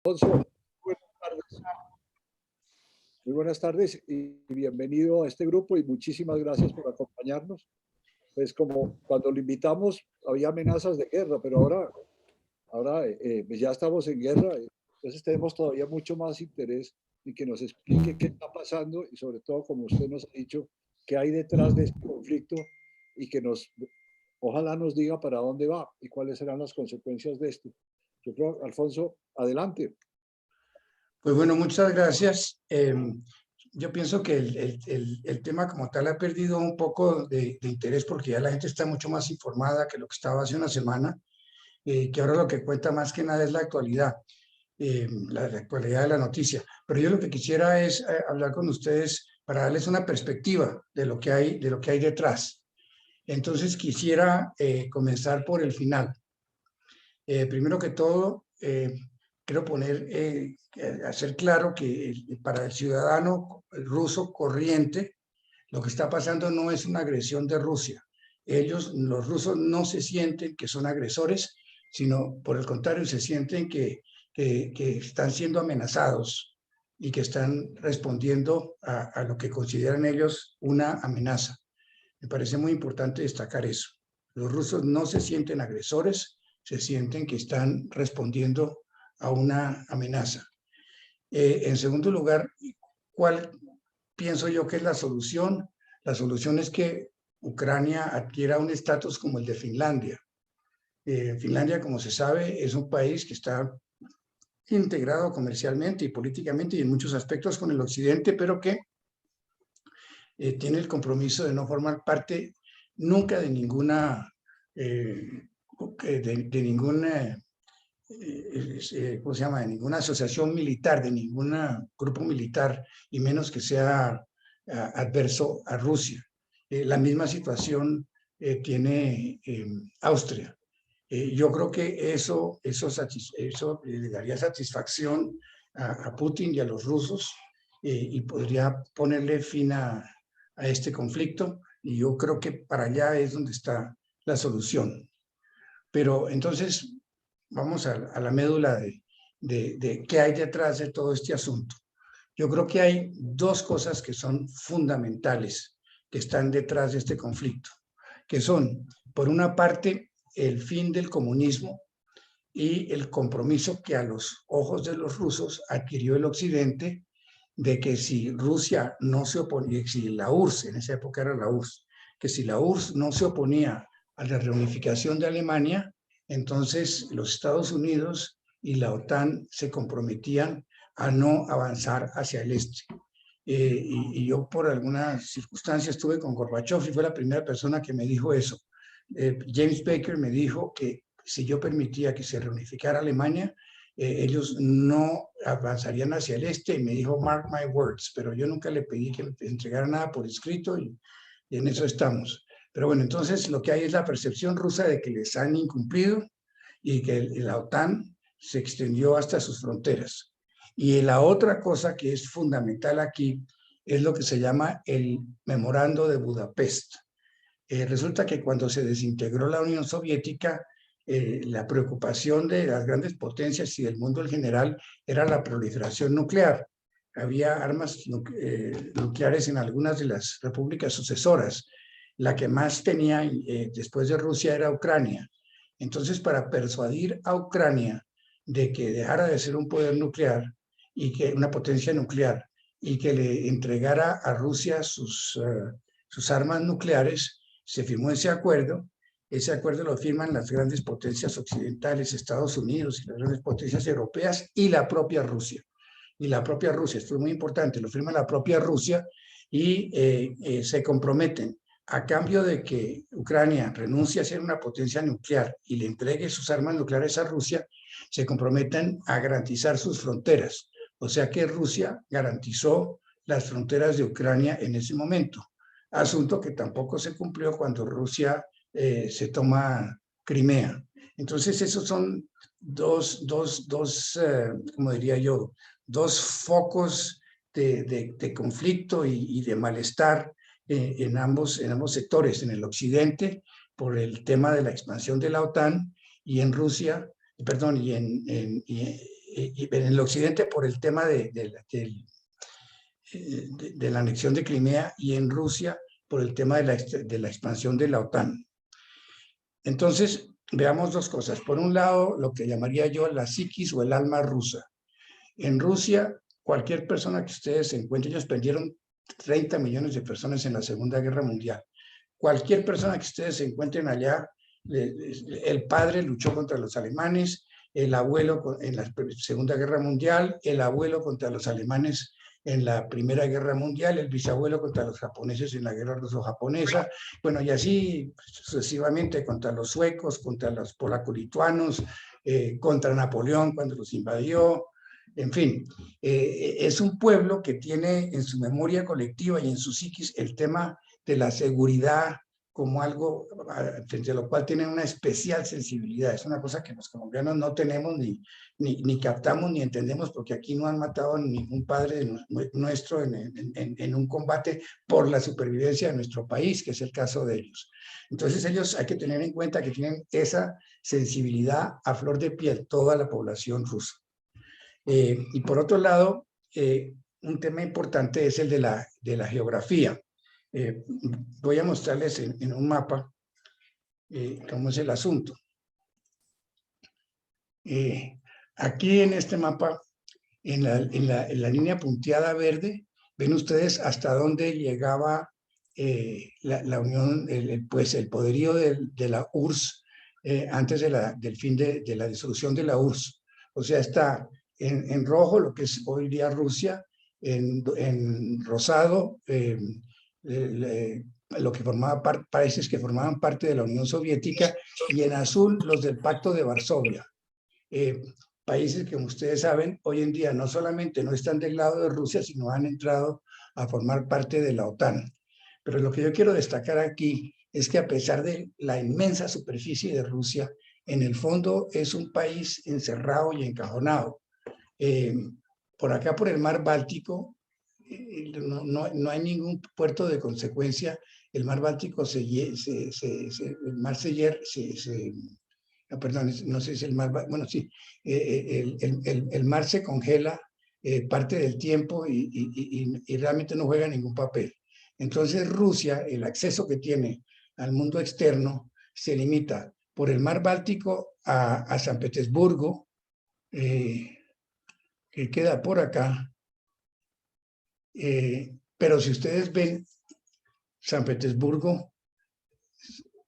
Alfonso, buenas tardes. Muy buenas tardes y bienvenido a este grupo y muchísimas gracias por acompañarnos. Pues como cuando lo invitamos había amenazas de guerra, pero ahora pues ya estamos en guerra, entonces tenemos todavía mucho más interés en que nos explique qué está pasando y sobre todo, como usted nos ha dicho, qué hay detrás de este conflicto y que ojalá nos diga para dónde va y cuáles serán las consecuencias de esto. Yo creo, Alfonso, adelante. Pues bueno, muchas gracias. Yo pienso que el tema como tal ha perdido un poco de interés porque ya la gente está mucho más informada que lo que estaba hace una semana, que ahora lo que cuenta más que nada es la actualidad, la actualidad de la noticia. Pero yo lo que quisiera es hablar con ustedes para darles una perspectiva de lo que hay detrás. Entonces quisiera comenzar por el final. Primero que todo, quiero hacer claro que para el ciudadano ruso corriente, lo que está pasando no es una agresión de Rusia. Los rusos, no se sienten que son agresores, sino por el contrario, se sienten que están siendo amenazados y que están respondiendo a lo que consideran ellos una amenaza. Me parece muy importante destacar eso. Los rusos no se sienten agresores, se sienten que están respondiendo a una amenaza. En segundo lugar, ¿cuál pienso yo que es la solución? La solución es que Ucrania adquiera un estatus como el de Finlandia. Finlandia, como se sabe, es un país que está integrado comercialmente y políticamente y en muchos aspectos con el occidente, pero que tiene el compromiso de no formar parte nunca de ninguna, de ninguna, ¿cómo se llama? De ninguna asociación militar, de ningún grupo militar, y menos que sea adverso a Rusia. La misma situación tiene Austria. Yo creo que eso le daría satisfacción a Putin y a los rusos y podría ponerle fin a este conflicto, y yo creo que para allá es donde está la solución. Pero entonces vamos a la médula de qué hay detrás de todo este asunto. Yo creo que hay dos cosas que son fundamentales que están detrás de este conflicto, que son, por una parte, el fin del comunismo y el compromiso que a los ojos de los rusos adquirió el occidente de que si Rusia no se oponía, si la URSS, en esa época era la URSS, que si la URSS no se oponía a la reunificación de Alemania, entonces los Estados Unidos y la OTAN se comprometían a no avanzar hacia el este. Y yo por algunas circunstancias estuve con Gorbachev y fue la primera persona que me dijo eso. James Baker me dijo que si yo permitía que se reunificara Alemania, ellos no avanzarían hacia el este, y me dijo, mark my words, pero yo nunca le pedí que me entregara nada por escrito y en eso estamos. Pero bueno, entonces lo que hay es la percepción rusa de que les han incumplido y que la OTAN se extendió hasta sus fronteras. Y la otra cosa que es fundamental aquí es lo que se llama el Memorando de Budapest. Resulta que cuando se desintegró la Unión Soviética, la preocupación de las grandes potencias y del mundo en general era la proliferación nuclear. Había armas nucleares en algunas de las repúblicas sucesoras. La que más tenía después de Rusia era Ucrania. Entonces, para persuadir a Ucrania de que dejara de ser un poder nuclear y que una potencia nuclear y que le entregara a Rusia sus armas nucleares, se firmó ese acuerdo. Ese acuerdo lo firman las grandes potencias occidentales, Estados Unidos y las grandes potencias europeas y la propia Rusia. Y la propia Rusia, esto es muy importante, lo firma la propia Rusia y se comprometen a cambio de que Ucrania renuncie a ser una potencia nuclear y le entregue sus armas nucleares a Rusia, se comprometen a garantizar sus fronteras. O sea que Rusia garantizó las fronteras de Ucrania en ese momento. Asunto que tampoco se cumplió cuando Rusia se toma Crimea. Entonces, esos son como diría yo, dos focos de conflicto y de malestar en ambos sectores, en el occidente por el tema de la expansión de la OTAN y en Rusia, perdón, y y en el occidente por el tema de la anexión de Crimea, y en Rusia por el tema de la expansión de la OTAN. Entonces, veamos dos cosas. Por un lado, lo que llamaría yo la psiquis o el alma rusa. En Rusia, cualquier persona que ustedes se encuentren, ellos perdieron 30 millones de personas en la Segunda Guerra Mundial. Cualquier persona que ustedes se encuentren allá, el padre luchó contra los alemanes, el abuelo en la Segunda Guerra Mundial, el abuelo contra los alemanes en la Primera Guerra Mundial, el bisabuelo contra los japoneses en la Guerra Ruso-Japonesa, bueno, y así sucesivamente contra los suecos, contra los polaco-lituanos, contra Napoleón cuando los invadió. En fin, es un pueblo que tiene en su memoria colectiva y en su psiquis el tema de la seguridad como algo frente a lo cual tienen una especial sensibilidad. Es una cosa que los colombianos no tenemos ni captamos ni entendemos, porque aquí no han matado a ningún padre nuestro en un combate por la supervivencia de nuestro país, que es el caso de ellos. Entonces ellos hay que tener en cuenta que tienen esa sensibilidad a flor de piel, toda la población rusa. Y por otro lado, un tema importante es el de la geografía. Voy a mostrarles en un mapa cómo es el asunto. Aquí en este mapa, en la línea punteada verde, ven ustedes hasta dónde llegaba la Unión, pues el poderío de la URSS antes del fin de la disolución de la URSS. O sea, está en rojo lo que es hoy día Rusia, en rosado lo que países que formaban parte de la Unión Soviética, y en azul los del Pacto de Varsovia. Países que, como ustedes saben, hoy en día no solamente no están del lado de Rusia, sino han entrado a formar parte de la OTAN. Pero lo que yo quiero destacar aquí es que, a pesar de la inmensa superficie de Rusia, en el fondo es un país encerrado y encajonado. Por acá, por el mar Báltico, no hay ningún puerto de consecuencia. El mar Báltico perdón, no sé si el mar, bueno, sí, el mar se congela parte del tiempo y realmente no juega ningún papel. Entonces Rusia, el acceso que tiene al mundo externo se limita por el mar Báltico a San Petersburgo, que queda por acá. Pero si ustedes ven, San Petersburgo,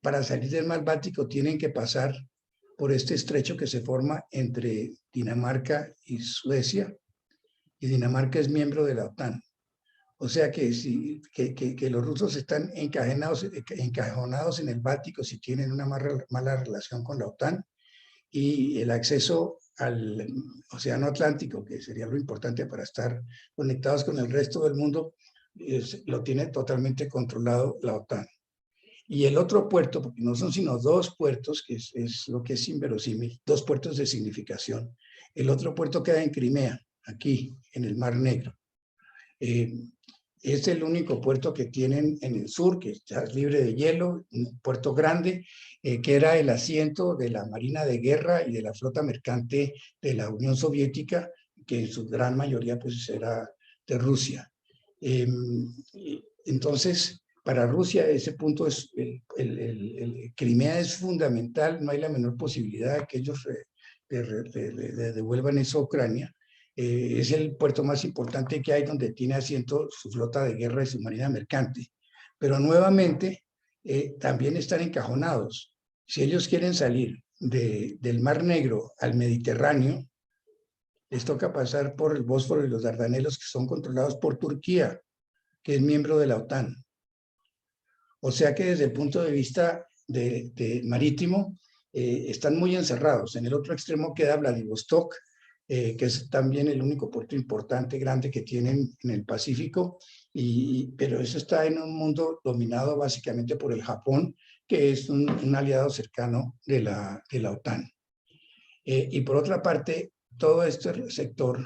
para salir del mar Báltico tienen que pasar por este estrecho que se forma entre Dinamarca y Suecia, y Dinamarca es miembro de la OTAN. O sea que los rusos están encajonados en el Báltico si tienen una mala relación con la OTAN, y el acceso al Océano Atlántico, que sería lo importante para estar conectados con el resto del mundo, lo tiene totalmente controlado la OTAN. Y el otro puerto, porque no son sino dos puertos, que es lo que es inverosímil, dos puertos de significación. El otro puerto queda en Crimea, aquí, en el Mar Negro. Es el único puerto que tienen en el sur, que está libre de hielo, un puerto grande, que era el asiento de la Marina de Guerra y de la flota mercante de la Unión Soviética, que en su gran mayoría pues era de Rusia. Entonces, para Rusia ese punto es, Crimea es fundamental, no hay la menor posibilidad de que ellos le devuelvan eso a Ucrania. Es el puerto más importante que hay, donde tiene asiento su flota de guerra y su marina mercante. Pero nuevamente también están encajonados. Si ellos quieren salir del Mar Negro al Mediterráneo, les toca pasar por el Bósforo y los Dardanelos, que son controlados por Turquía, que es miembro de la OTAN. O sea que desde el punto de vista marítimo, están muy encerrados. En el otro extremo queda Vladivostok, que es también el único puerto importante, grande que tienen en el Pacífico, pero eso está en un mundo dominado básicamente por el Japón, que es un aliado cercano de la OTAN. Y por otra parte, todo este sector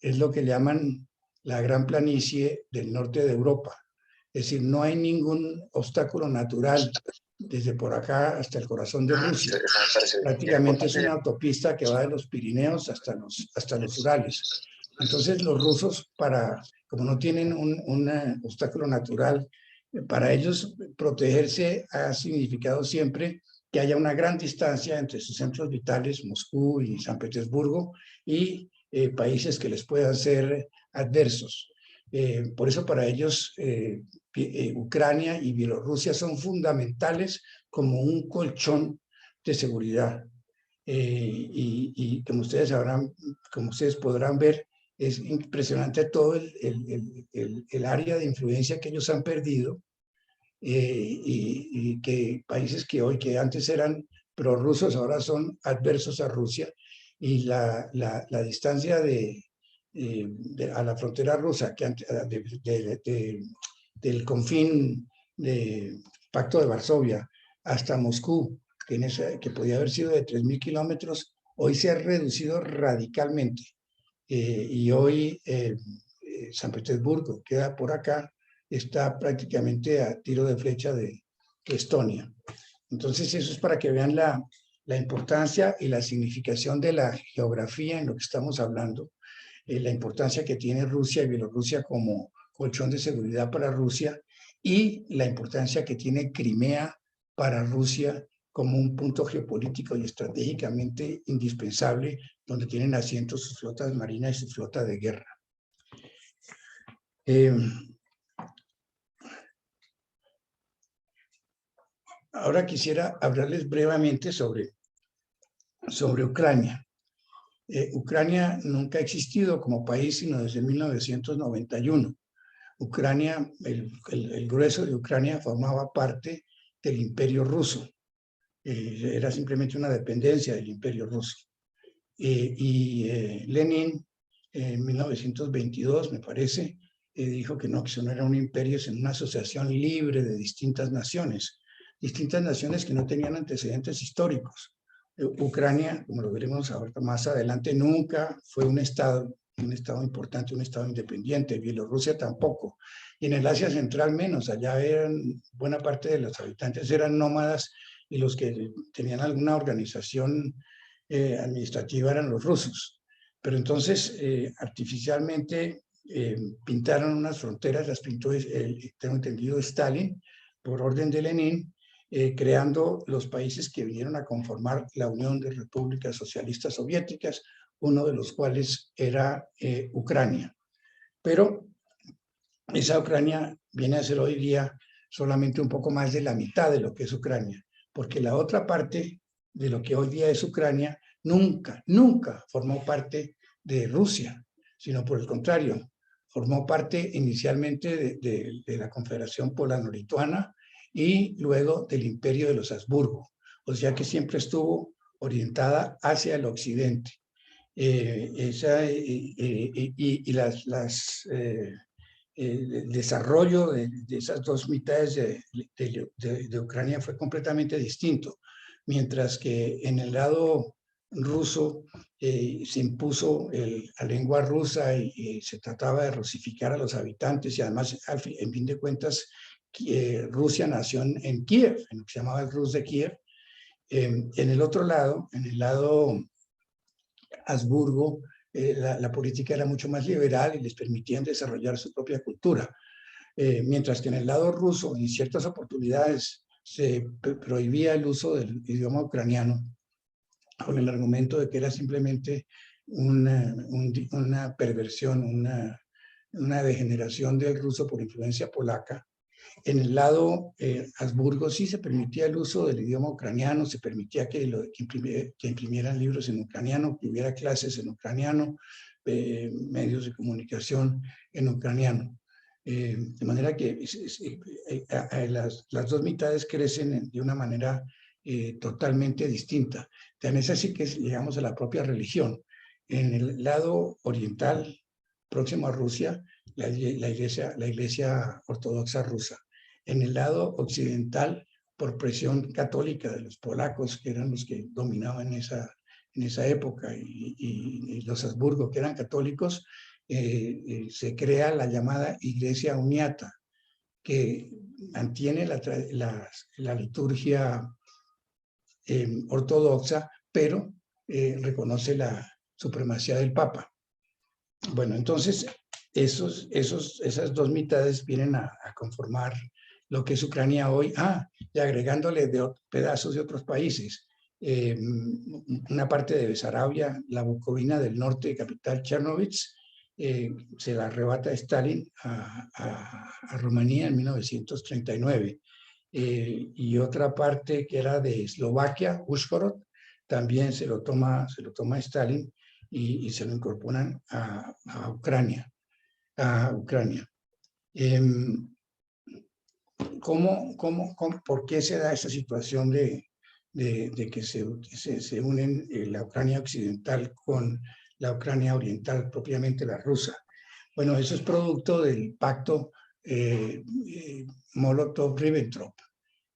es lo que llaman la Gran Planicie del norte de Europa. Es decir, no hay ningún obstáculo natural desde por acá hasta el corazón de Rusia. Prácticamente es una autopista que va de los Pirineos hasta los Urales. Entonces los rusos, como no tienen un obstáculo natural, para ellos protegerse ha significado siempre que haya una gran distancia entre sus centros vitales, Moscú y San Petersburgo, y países que les puedan ser adversos. Por eso para ellos Ucrania y Bielorrusia son fundamentales como un colchón de seguridad. Y como ustedes podrán ver, es impresionante todo el área de influencia que ellos han perdido, y que países que antes eran prorrusos ahora son adversos a Rusia, y la distancia a la frontera rusa del confín del Pacto de Varsovia hasta Moscú, que podía haber sido de 3.000 kilómetros, hoy se ha reducido radicalmente. Y hoy San Petersburgo queda por acá, está prácticamente a tiro de flecha de Estonia. Entonces eso es para que vean la importancia y la significación de la geografía en lo que estamos hablando, la importancia que tiene Rusia y Bielorrusia como colchón de seguridad para Rusia, y la importancia que tiene Crimea para Rusia como un punto geopolítico y estratégicamente indispensable, donde tienen asientos sus flotas marinas y su flota de guerra. Ahora quisiera hablarles brevemente sobre Ucrania. Ucrania nunca ha existido como país sino desde 1991. Ucrania, el grueso de Ucrania formaba parte del Imperio Ruso. Era simplemente una dependencia del Imperio Ruso. Lenin, en 1922, me parece, dijo que eso no era un imperio, sino una asociación libre de distintas naciones que no tenían antecedentes históricos. Ucrania, como lo veremos ahorita más adelante, nunca fue un estado importante, un estado independiente. Bielorrusia tampoco. Y en el Asia Central menos. Allá buena parte de los habitantes eran nómadas, y los que tenían alguna organización administrativa eran los rusos. Pero entonces artificialmente pintaron unas fronteras, las pintó, tengo entendido, Stalin, por orden de Lenin, creando los países que vinieron a conformar la Unión de Repúblicas Socialistas Soviéticas, uno de los cuales era Ucrania. Pero esa Ucrania viene a ser hoy día solamente un poco más de la mitad de lo que es Ucrania, porque la otra parte de lo que hoy día es Ucrania nunca formó parte de Rusia, sino por el contrario, formó parte inicialmente de la Confederación Polano-Lituana y luego del Imperio de los Habsburgo, o sea que siempre estuvo orientada hacia el occidente. El desarrollo de esas dos mitades de Ucrania fue completamente distinto, mientras que en el lado ruso se impuso la lengua rusa y se trataba de rusificar a los habitantes, y además, en fin de cuentas, Rusia nació en Kiev, en lo que se llamaba el Rus de Kiev. En el otro lado, en el lado Habsburgo, la política era mucho más liberal y les permitían desarrollar su propia cultura. Mientras que en el lado ruso, en ciertas oportunidades, se prohibía el uso del idioma ucraniano, con el argumento de que era simplemente una perversión, una degeneración del ruso por influencia polaca. En el lado Habsburgo sí se permitía el uso del idioma ucraniano, se permitía que imprimieran libros en ucraniano, que hubiera clases en ucraniano, medios de comunicación en ucraniano. De manera que las dos mitades crecen de una manera totalmente distinta. Tan es así que llegamos a la propia religión. En el lado oriental, próximo a Rusia, la iglesia ortodoxa rusa. En el lado occidental, por presión católica de los polacos, que eran los que dominaban en esa época, y los Habsburgo, que eran católicos, se crea la llamada Iglesia Uniata, que mantiene la liturgia ortodoxa, pero reconoce la supremacía del Papa. Bueno, entonces esas dos mitades vienen a conformar lo que es Ucrania hoy, y agregándole pedazos de otros países. Una parte de Besarabia, la Bucovina del norte, capital Chernovitz, se la arrebata Stalin a Rumanía en 1939. Y otra parte que era de Eslovaquia, Uzhhorod, también se lo toma Stalin y se lo incorporan a Ucrania. ¿Por qué se da esa situación de que se unen la Ucrania occidental con la Ucrania oriental, propiamente la rusa? Bueno, eso es producto del pacto Molotov-Ribbentrop,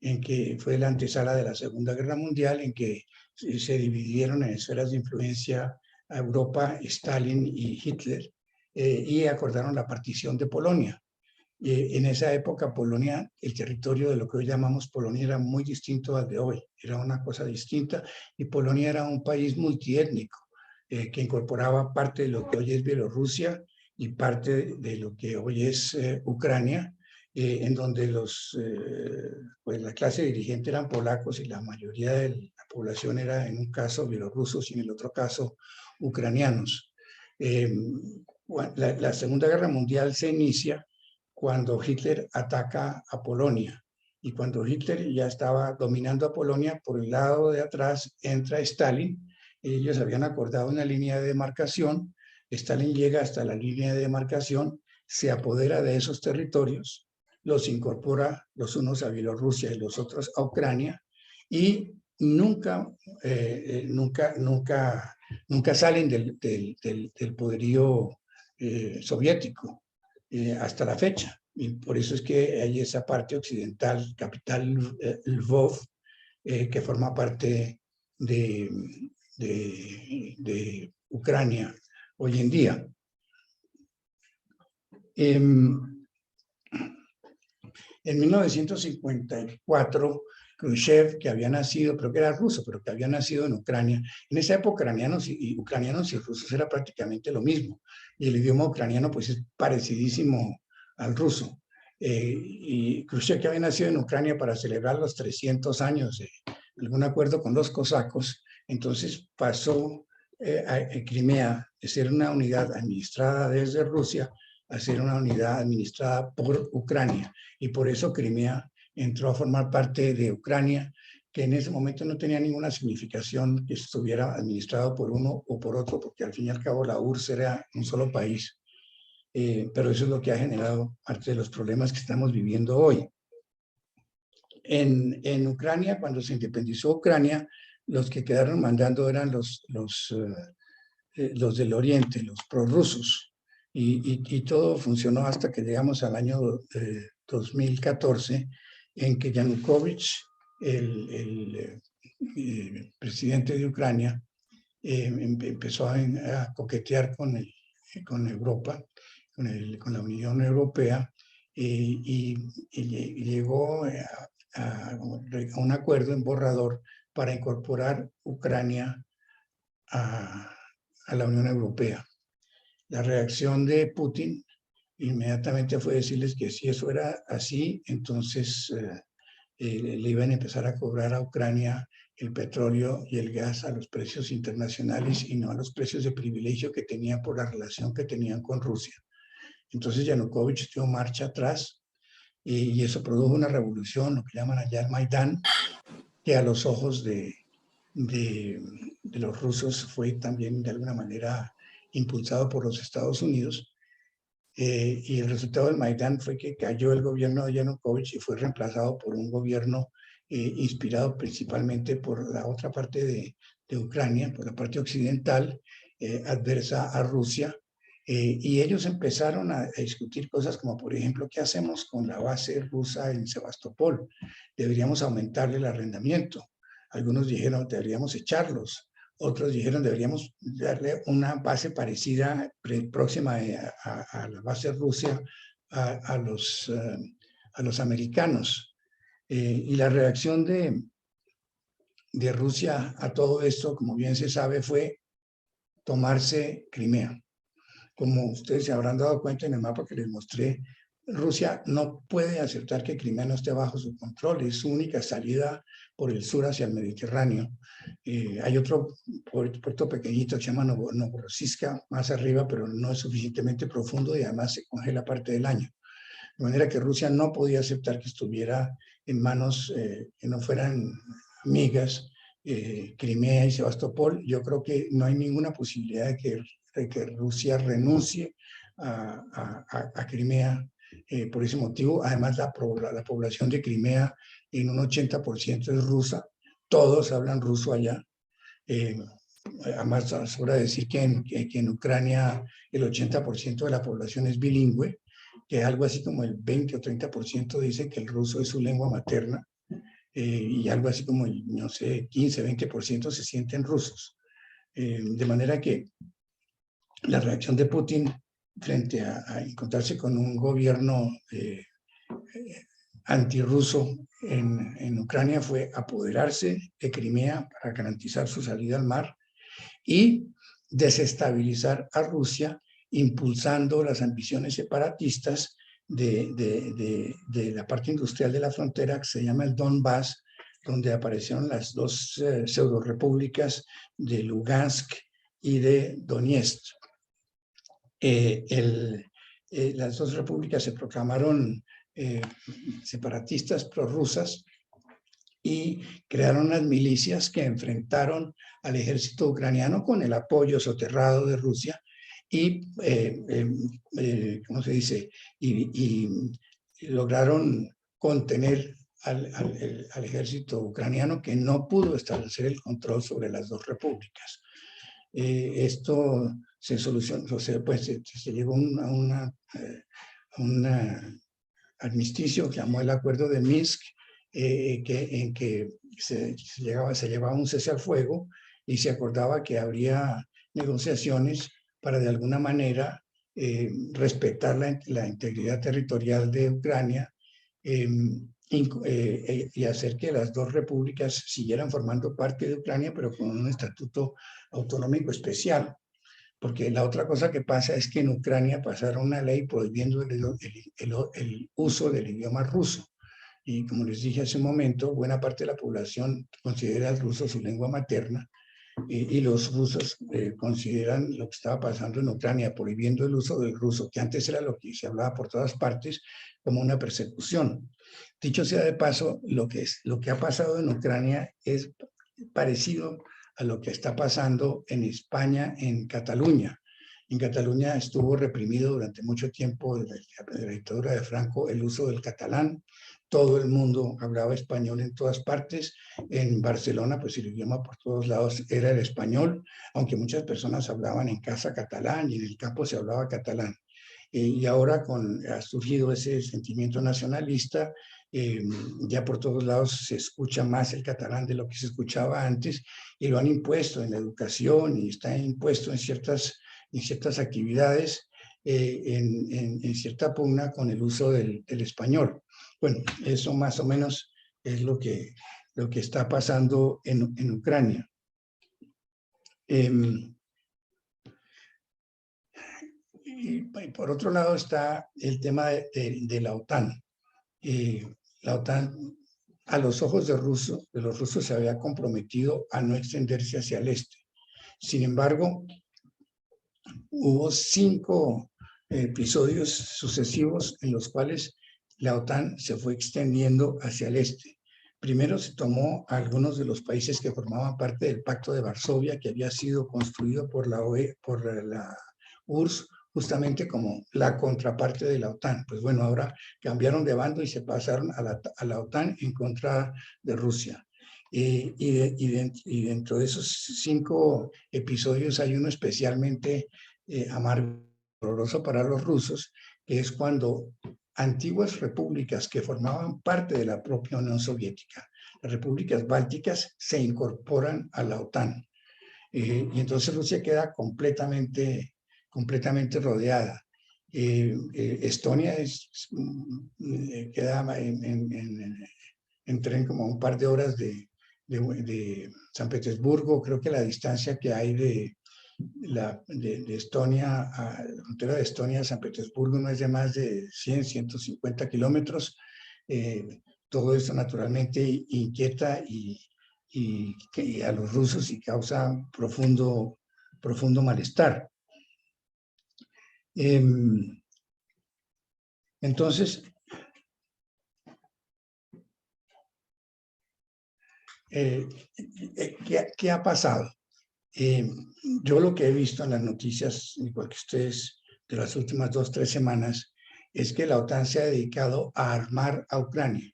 en que fue la antesala de la Segunda Guerra Mundial, en que se dividieron en esferas de influencia a Europa, Stalin y Hitler, y acordaron la partición de Polonia. En esa época Polonia, el territorio de lo que hoy llamamos Polonia era muy distinto al de hoy, era una cosa distinta, y Polonia era un país multiétnico que incorporaba parte de lo que hoy es Bielorrusia y parte de lo que hoy es Ucrania, en donde pues la clase dirigente eran polacos y la mayoría de la población era en un caso bielorrusos y en el otro caso ucranianos. La Segunda Guerra Mundial se inicia cuando Hitler ataca a Polonia. Y cuando Hitler ya estaba dominando a Polonia, por el lado de atrás entra Stalin. Ellos habían acordado una línea de demarcación. Stalin llega hasta la línea de demarcación, se apodera de esos territorios, los incorpora los unos a Bielorrusia y los otros a Ucrania, y nunca salen del poderío soviético. Hasta la fecha. Y por eso es que hay esa parte occidental, capital Lvov, que forma parte de Ucrania hoy en día. En 1954, Khrushchev, que había nacido, creo que era ruso, pero que había nacido en Ucrania, en esa época ucranianos y rusos era prácticamente lo mismo, y el idioma ucraniano pues es parecidísimo al ruso. Y Khrushchev, que había nacido en Ucrania para celebrar los 300 años de algún acuerdo con los cosacos, entonces pasó a Crimea de ser una unidad administrada desde Rusia a ser una unidad administrada por Ucrania, y por eso Crimea entró a formar parte de Ucrania, que en ese momento no tenía ninguna significación que estuviera administrado por uno o por otro, porque al fin y al cabo la URSS era un solo país. Pero eso es lo que ha generado parte de los problemas que estamos viviendo hoy. En Ucrania, cuando se independizó Ucrania, los que quedaron mandando eran los del Oriente, los prorrusos. Y todo funcionó hasta que llegamos al año 2014, en que Yanukovych, el presidente de Ucrania, empezó a coquetear con Europa, con la Unión Europea, y llegó a un acuerdo en borrador para incorporar Ucrania a la Unión Europea. La reacción de Putin inmediatamente fue decirles que si eso era así, entonces le iban a empezar a cobrar a Ucrania el petróleo y el gas a los precios internacionales y no a los precios de privilegio que tenían por la relación que tenían con Rusia. Entonces Yanukovych dio marcha atrás y eso produjo una revolución, lo que llaman allá el Maidán, que a los ojos de los rusos fue también de alguna manera impulsado por los Estados Unidos, y el resultado del Maidán fue que cayó el gobierno de Yanukovych y fue reemplazado por un gobierno inspirado principalmente por la otra parte de Ucrania, por la parte occidental, adversa a Rusia, y ellos empezaron a discutir cosas como, por ejemplo, ¿qué hacemos con la base rusa en Sebastopol? Deberíamos aumentarle el arrendamiento. Algunos dijeron, deberíamos echarlos. Otros dijeron, deberíamos darle una base parecida, próxima a la base Rusia, a a los americanos. Y la reacción de Rusia a todo esto, como bien se sabe, fue tomarse Crimea. Como ustedes se habrán dado cuenta en el mapa que les mostré, Rusia no puede aceptar que Crimea no esté bajo su control. Es su única salida por el sur hacia el Mediterráneo. Hay otro puerto pequeñito que se llama Novorossiysk más arriba, pero no es suficientemente profundo y además se congela parte del año. De manera que Rusia no podía aceptar que estuviera en manos que no fueran amigas, Crimea y Sebastopol. Yo creo que no hay ninguna posibilidad de que Rusia renuncie a Crimea por ese motivo. Además, la población de Crimea en un 80% es rusa. Todos hablan ruso allá. Además, sobra decir que en Ucrania el 80% de la población es bilingüe, que algo así como el 20 o 30% dice que el ruso es su lengua materna, y algo así como el, no sé, 15, 20% se sienten rusos. De manera que la reacción de Putin frente a encontrarse con un gobierno antirruso en Ucrania fue apoderarse de Crimea para garantizar su salida al mar y desestabilizar a Rusia, impulsando las ambiciones separatistas de la parte industrial de la frontera que se llama el Donbass, donde aparecieron las dos pseudo-repúblicas de Lugansk y de Donetsk. Las dos repúblicas se proclamaron separatistas prorrusas y crearon unas milicias que enfrentaron al ejército ucraniano con el apoyo soterrado de Rusia y, ¿cómo se dice? Y lograron contener al ejército ucraniano, que no pudo establecer el control sobre las dos repúblicas. Esto se solucionó, o sea, pues se llegó a un armisticio que llamó el Acuerdo de Minsk, en que se llevaba un cese al fuego y se acordaba que habría negociaciones para de alguna manera respetar la integridad territorial de Ucrania y hacer que las dos repúblicas siguieran formando parte de Ucrania, pero con un estatuto autonómico especial. Porque la otra cosa que pasa es que en Ucrania pasaron una ley prohibiendo el uso del idioma ruso. Y como les dije hace un momento, buena parte de la población considera el ruso su lengua materna, y los rusos consideran lo que estaba pasando en Ucrania, prohibiendo el uso del ruso, que antes era lo que se hablaba por todas partes, como una persecución. Dicho sea de paso, lo que ha pasado en Ucrania es parecido a lo que está pasando en España, en Cataluña. En Cataluña estuvo reprimido durante mucho tiempo, desde la dictadura de Franco, el uso del catalán. Todo el mundo hablaba español en todas partes. En Barcelona, pues el idioma por todos lados era el español, aunque muchas personas hablaban en casa catalán y en el campo se hablaba catalán. Y ahora ha surgido ese sentimiento nacionalista. Ya por todos lados se escucha más el catalán de lo que se escuchaba antes, y lo han impuesto en la educación y está impuesto en ciertas actividades, en cierta pugna con el uso del español. Bueno, eso más o menos es lo que está pasando en Ucrania. Y por otro lado está el tema de la OTAN. La OTAN, a los ojos de los rusos, se había comprometido a no extenderse hacia el este. Sin embargo, hubo 5 episodios sucesivos en los cuales la OTAN se fue extendiendo hacia el este. Primero se tomó a algunos de los países que formaban parte del Pacto de Varsovia, que había sido construido por la URSS, justamente como la contraparte de la OTAN. Pues bueno, ahora cambiaron de bando y se pasaron a la OTAN en contra de Rusia. Y dentro de esos 5 episodios hay uno especialmente amargo, doloroso para los rusos, que es cuando antiguas repúblicas que formaban parte de la propia Unión Soviética, las repúblicas bálticas, se incorporan a la OTAN. Y entonces Rusia queda completamente rodeada. Estonia queda en tren como a un par de horas de San Petersburgo. Creo que la distancia que hay de Estonia a la frontera de Estonia a San Petersburgo no es de más de 100, 150 kilómetros. Todo esto naturalmente inquieta y a los rusos y causa profundo malestar. Entonces, ¿qué ha pasado? Yo lo que he visto en las noticias, igual que ustedes, de las últimas 2 o 3 semanas, es que la OTAN se ha dedicado a armar a Ucrania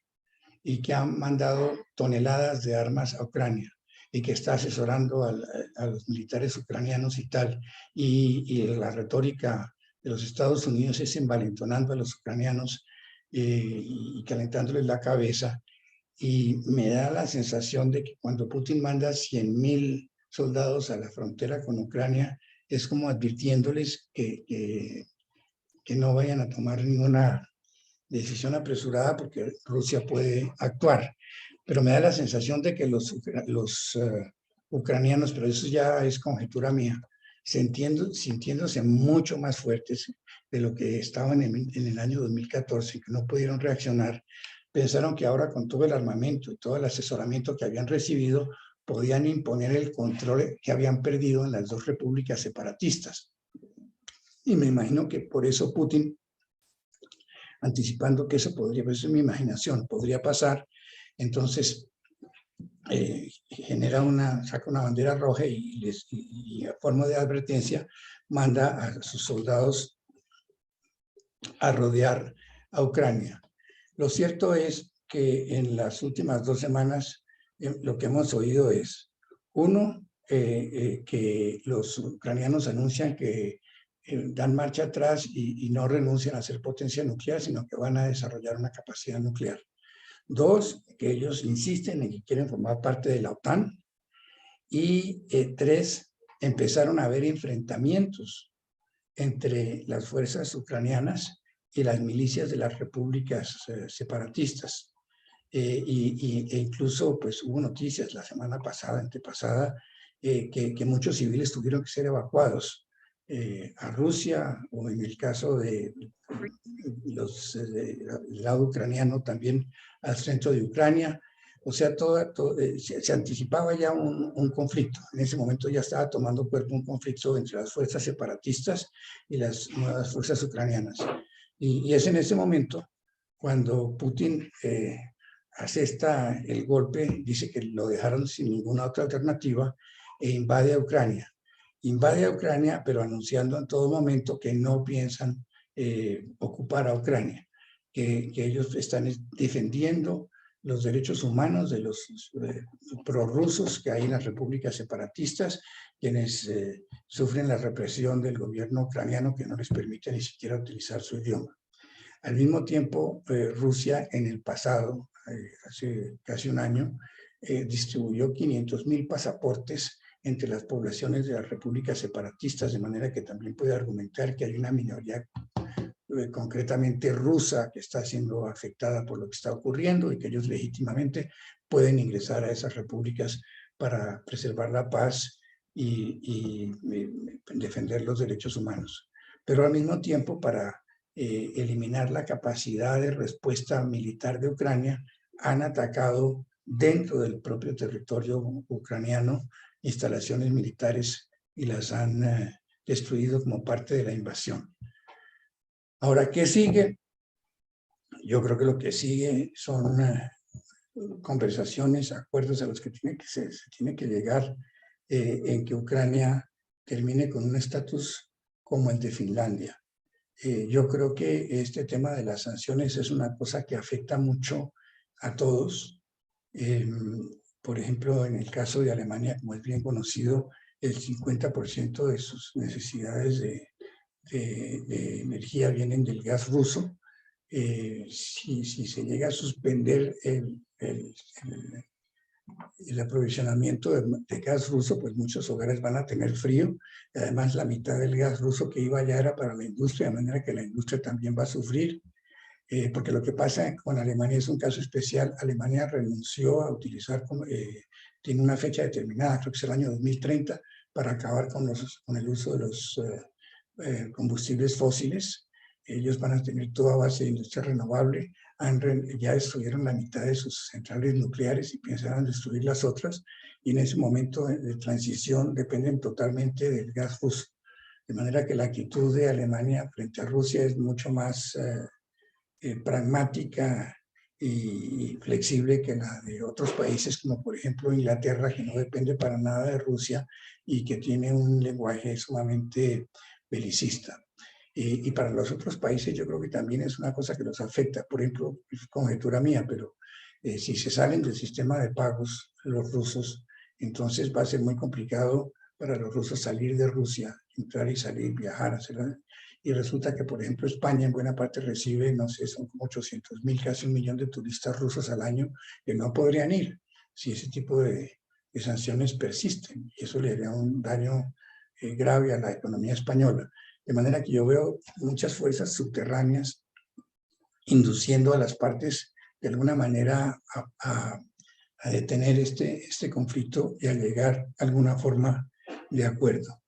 y que han mandado toneladas de armas a Ucrania y que está asesorando a los militares ucranianos y tal. Y la retórica de los Estados Unidos es envalentonando a los ucranianos y calentándoles la cabeza. Y me da la sensación de que cuando Putin manda 100,000 soldados a la frontera con Ucrania, es como advirtiéndoles que no vayan a tomar ninguna decisión apresurada porque Rusia puede actuar. Pero me da la sensación de que los ucranianos, pero eso ya es conjetura mía, sintiéndose mucho más fuertes de lo que estaban en el año 2014, que no pudieron reaccionar, pensaron que ahora con todo el armamento y todo el asesoramiento que habían recibido, podían imponer el control que habían perdido en las 2 repúblicas separatistas. Y me imagino que por eso Putin, anticipando que eso podría, pues es mi imaginación, podría pasar, entonces saca una bandera roja y a forma de advertencia manda a sus soldados a rodear a Ucrania. Lo cierto es que en las últimas 2 semanas lo que hemos oído es, uno, que los ucranianos anuncian que dan marcha atrás y no renuncian a ser potencia nuclear, sino que van a desarrollar una capacidad nuclear. 2, que ellos insisten en que quieren formar parte de la OTAN. Y 3, empezaron a haber enfrentamientos entre las fuerzas ucranianas y las milicias de las repúblicas separatistas. E incluso pues, hubo noticias la semana pasada, antepasada, que muchos civiles tuvieron que ser evacuados a Rusia, o en el caso de del lado ucraniano también al centro de Ucrania. O sea, se anticipaba ya un conflicto. En ese momento ya estaba tomando cuerpo un conflicto entre las fuerzas separatistas y las nuevas fuerzas ucranianas. Y es en ese momento cuando Putin hace el golpe, dice que lo dejaron sin ninguna otra alternativa e invade a Ucrania. Invade a Ucrania, pero anunciando en todo momento que no piensan ocupar a Ucrania, que ellos están defendiendo los derechos humanos de los prorrusos que hay en las repúblicas separatistas, quienes sufren la represión del gobierno ucraniano que no les permite ni siquiera utilizar su idioma. Al mismo tiempo, Rusia en el pasado, hace casi un año, distribuyó 500,000 pasaportes entre las poblaciones de las repúblicas separatistas, de manera que también puede argumentar que hay una minoría concretamente rusa que está siendo afectada por lo que está ocurriendo y que ellos legítimamente pueden ingresar a esas repúblicas para preservar la paz y defender los derechos humanos. Pero al mismo tiempo, para eliminar la capacidad de respuesta militar de Ucrania, han atacado dentro del propio territorio ucraniano instalaciones militares y las han destruido como parte de la invasión. Ahora, ¿qué sigue? Yo creo que lo que sigue son conversaciones, acuerdos a los que se tiene que llegar en que Ucrania termine con un estatus como el de Finlandia. Yo creo que este tema de las sanciones es una cosa que afecta mucho a todos. Por ejemplo, en el caso de Alemania, como es bien conocido, el 50% de sus necesidades de energía vienen del gas ruso. Si se llega a suspender el aprovisionamiento de gas ruso, pues muchos hogares van a tener frío. Y además, la mitad del gas ruso que iba allá era para la industria, de manera que la industria también va a sufrir. Porque lo que pasa con Alemania es un caso especial. Alemania renunció a utilizar, tiene una fecha determinada, creo que es el año 2030, para acabar con el uso de los combustibles fósiles. Ellos van a tener toda base de industria renovable. Ya destruyeron la mitad de sus centrales nucleares y piensan destruir las otras. Y en ese momento de transición dependen totalmente del gas ruso. De manera que la actitud de Alemania frente a Rusia es mucho más pragmática y flexible que la de otros países, como por ejemplo Inglaterra, que no depende para nada de Rusia y que tiene un lenguaje sumamente belicista. Y para los otros países yo creo que también es una cosa que los afecta. Por ejemplo, es conjetura mía, pero si se salen del sistema de pagos los rusos, entonces va a ser muy complicado para los rusos salir de Rusia, entrar y salir, viajar, hacer. Y resulta que, por ejemplo, España en buena parte recibe, no sé, son como 800.000, casi 1.000.000 de turistas rusos al año que no podrían ir si ese tipo de sanciones persisten. Y eso le haría un daño grave a la economía española. De manera que yo veo muchas fuerzas subterráneas induciendo a las partes de alguna manera a detener este conflicto y a llegar a alguna forma de acuerdo.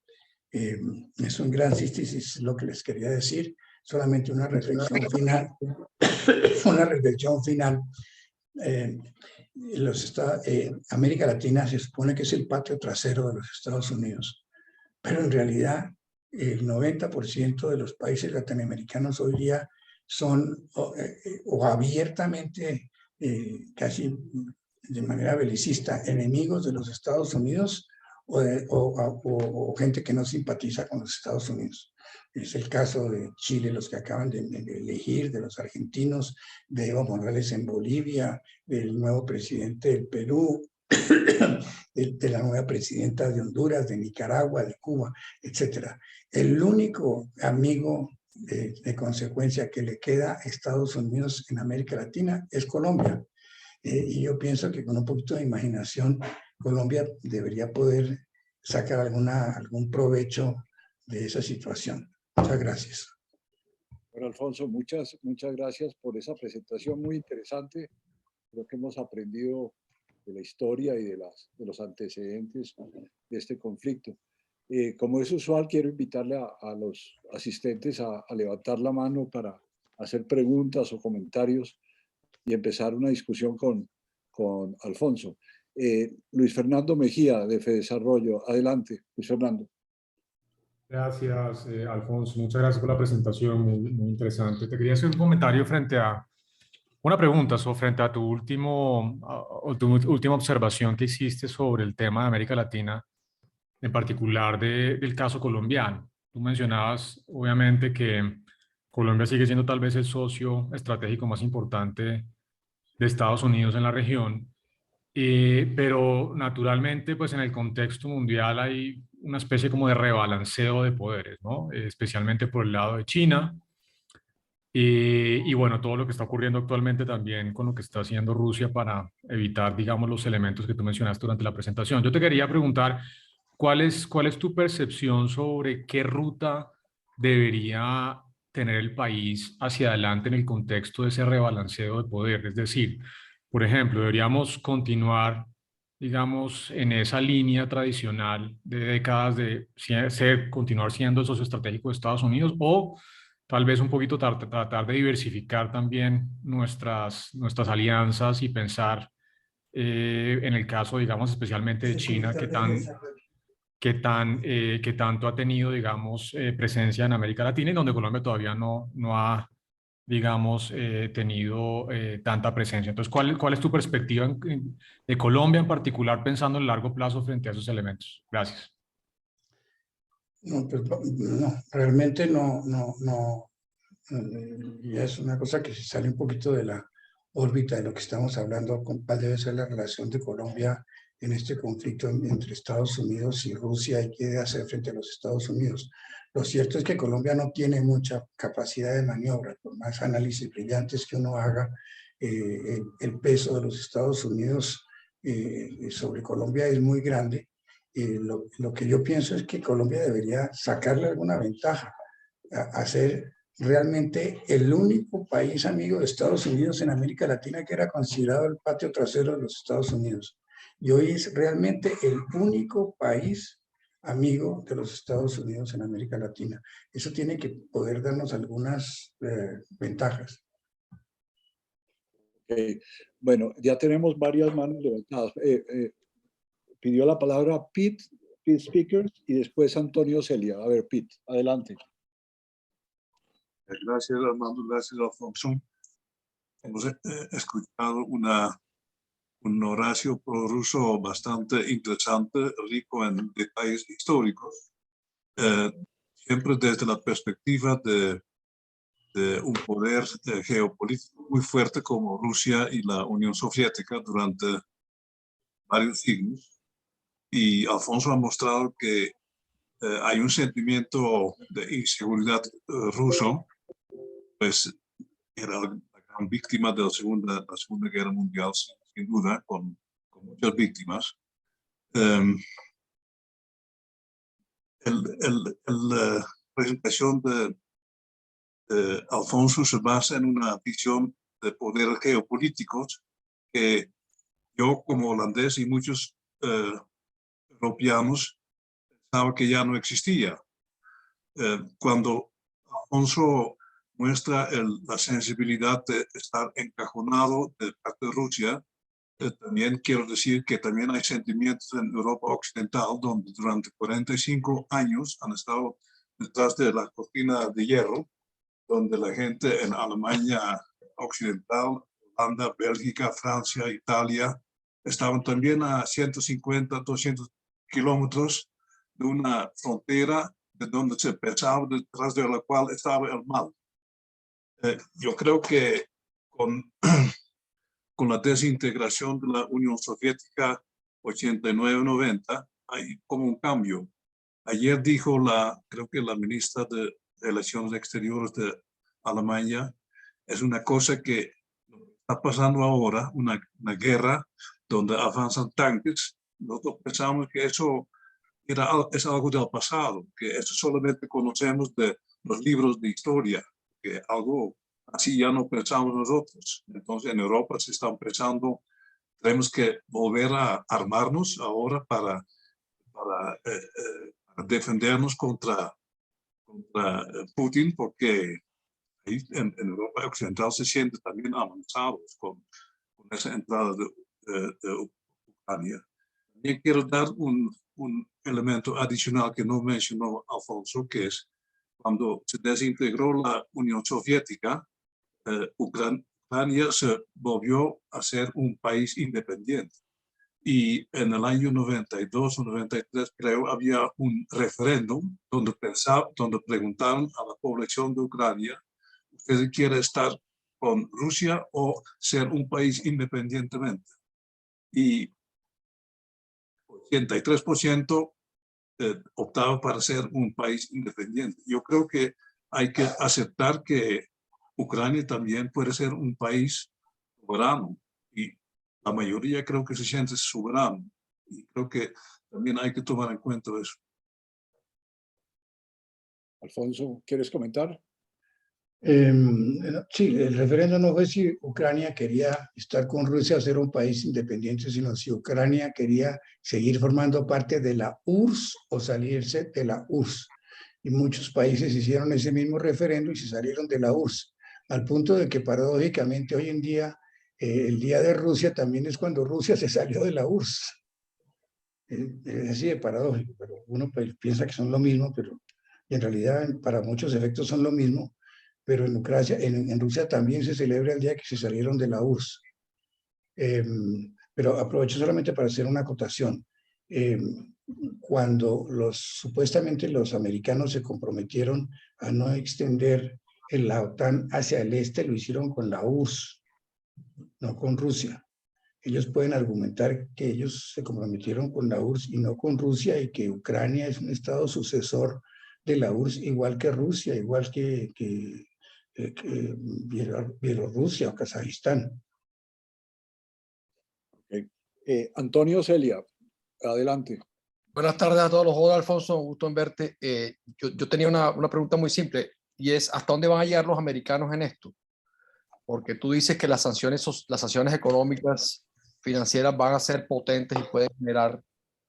Es un gran síntesis lo que les quería decir. Solamente una reflexión final. Una reflexión final. América Latina se supone que es el patio trasero de los Estados Unidos, pero en realidad el 90% de los países latinoamericanos hoy día son o abiertamente, casi de manera belicista, enemigos de los Estados Unidos o gente que no simpatiza con los Estados Unidos. Es el caso de Chile, los que acaban de elegir, de los argentinos, de Evo Morales en Bolivia, del nuevo presidente del Perú, de la nueva presidenta de Honduras, de Nicaragua, de Cuba, etc. El único amigo de consecuencia que le queda a Estados Unidos en América Latina es Colombia. Y yo pienso que con un poquito de imaginación, Colombia debería poder sacar algún provecho de esa situación. Muchas gracias. Bueno, Alfonso, muchas gracias por esa presentación muy interesante. Creo que hemos aprendido de la historia y de los antecedentes de este conflicto. Como es usual, quiero invitarle a los asistentes a levantar la mano para hacer preguntas o comentarios y empezar una discusión con Alfonso. Luis Fernando Mejía, de FEDesarrollo. Adelante, Luis Fernando. Gracias, Alfonso. Muchas gracias por la presentación, muy interesante. Te quería hacer un comentario una pregunta frente a tu última observación que hiciste sobre el tema de América Latina, en particular del caso colombiano. Tú mencionabas, obviamente, que Colombia sigue siendo tal vez el socio estratégico más importante de Estados Unidos en la región, pero naturalmente, pues en el contexto mundial hay una especie como de rebalanceo de poderes, ¿no? Especialmente por el lado de China. Y bueno, todo lo que está ocurriendo actualmente también con lo que está haciendo Rusia para evitar, digamos, los elementos que tú mencionaste durante la presentación. Yo te quería preguntar, ¿cuál es tu percepción sobre qué ruta debería tener el país hacia adelante en el contexto de ese rebalanceo de poder? Es decir, por ejemplo, deberíamos continuar, digamos, en esa línea tradicional de décadas de continuar siendo el socio estratégico de Estados Unidos, o tal vez un poquito tratar de diversificar también nuestras alianzas y pensar en el caso, digamos, especialmente de China, que tanto ha tenido, digamos, presencia en América Latina y donde Colombia todavía no ha, digamos, tenido tanta presencia. Entonces, ¿cuál es tu perspectiva de Colombia en particular pensando en el largo plazo frente a esos elementos? Gracias. No, pues, no, realmente no. Y es una cosa que se sale un poquito de la órbita de lo que estamos hablando, con cuál debe ser la relación de Colombia en este conflicto entre Estados Unidos y Rusia y qué debe hacer frente a los Estados Unidos. Lo cierto es que Colombia no tiene mucha capacidad de maniobra, por más análisis brillantes que uno haga, el peso de los Estados Unidos sobre Colombia es muy grande. Lo que yo pienso es que Colombia debería sacarle alguna ventaja a ser realmente el único país amigo de Estados Unidos en América Latina que era considerado el patio trasero de los Estados Unidos. Y hoy es realmente el único país amigo de los Estados Unidos en América Latina. Eso tiene que poder darnos algunas ventajas. Okay. Bueno, ya tenemos varias manos levantadas. Pidió la palabra Pete Speakers y después Antonio Celia. A ver, Pete, adelante. Gracias, Armando. Gracias, Alfonso. Hemos escuchado un Horacio prorruso bastante interesante, rico en detalles históricos, siempre desde la perspectiva de un poder geopolítico muy fuerte como Rusia y la Unión Soviética durante varios siglos. Y Alfonso ha mostrado que hay un sentimiento de inseguridad ruso, pues era la gran víctima de la Segunda Guerra Mundial, sin duda, con muchas víctimas. La presentación de Alfonso se basa en una visión de poderes geopolíticos que yo, como holandés y muchos europeanos, pensaba que ya no existía. Cuando Alfonso muestra la sensibilidad de estar encajonado de parte de Rusia, también quiero decir que también hay sentimientos en Europa Occidental donde durante 45 años han estado detrás de la cortina de hierro, donde la gente en Alemania Occidental, Holanda, Bélgica, Francia, Italia, estaban también a 150, 200 kilómetros de una frontera de donde se pensaba detrás de la cual estaba el mal. Yo creo que con la desintegración de la Unión Soviética 89-90 hay como un cambio. Ayer dijo creo que la ministra de Relaciones Exteriores de Alemania, es una cosa que está pasando ahora, una guerra donde avanzan tanques. Nosotros pensamos que eso es algo del pasado, que eso solamente conocemos de los libros de historia, que algo así ya no pensamos nosotros. Entonces en Europa se están pensando, tenemos que volver a armarnos ahora para defendernos contra Putin, porque ahí en Europa Occidental se siente también amenazados con esa entrada de Ucrania. También quiero dar un elemento adicional que no mencionó Alfonso, que es cuando se desintegró la Unión Soviética, Ucrania se volvió a ser un país independiente. Y en el año 92 o 93, creo, había un referéndum donde preguntaron a la población de Ucrania, ¿usted quiere estar con Rusia o ser un país independientemente? Y 83% optaba para ser un país independiente. Yo creo que hay que aceptar que Ucrania también puede ser un país soberano y la mayoría creo que se siente soberano y creo que también hay que tomar en cuenta eso. Alfonso, ¿quieres comentar? Sí, el referéndum no fue si Ucrania quería estar con Rusia o ser un país independiente, sino si Ucrania quería seguir formando parte de la URSS o salirse de la URSS. Y muchos países hicieron ese mismo referéndum y se salieron de la URSS, al punto de que paradójicamente hoy en día, el Día de Rusia también es cuando Rusia se salió de la URSS. Es así de paradójico, pero uno piensa que son lo mismo, pero en realidad para muchos efectos son lo mismo. Pero en Rusia también se celebra el día que se salieron de la URSS. Pero aprovecho solamente para hacer una acotación. Cuando supuestamente los americanos se comprometieron a no extender la OTAN hacia el este, lo hicieron con la URSS, no con Rusia. Ellos pueden argumentar que ellos se comprometieron con la URSS y no con Rusia, y que Ucrania es un estado sucesor de la URSS, igual que Rusia, igual que Bielorrusia o Kazajistán. Okay. Antonio Celia, adelante. Buenas tardes a todos los. Hola, Alfonso, un gusto en verte. Yo tenía una pregunta muy simple y es, ¿hasta dónde van a llegar los americanos en esto? Porque tú dices que las sanciones económicas, financieras van a ser potentes y pueden generar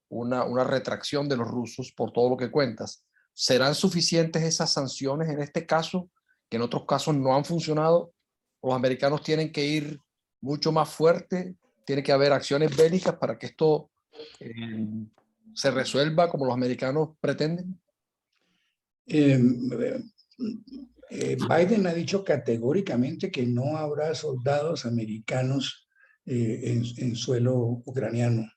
una retracción de los rusos por todo lo que cuentas. ¿Serán suficientes esas sanciones en este caso, que en otros casos no han funcionado? ¿Los americanos tienen que ir mucho más fuerte? ¿Tiene que haber acciones bélicas para que esto se resuelva como los americanos pretenden? Biden ha dicho categóricamente que no habrá soldados americanos en suelo ucraniano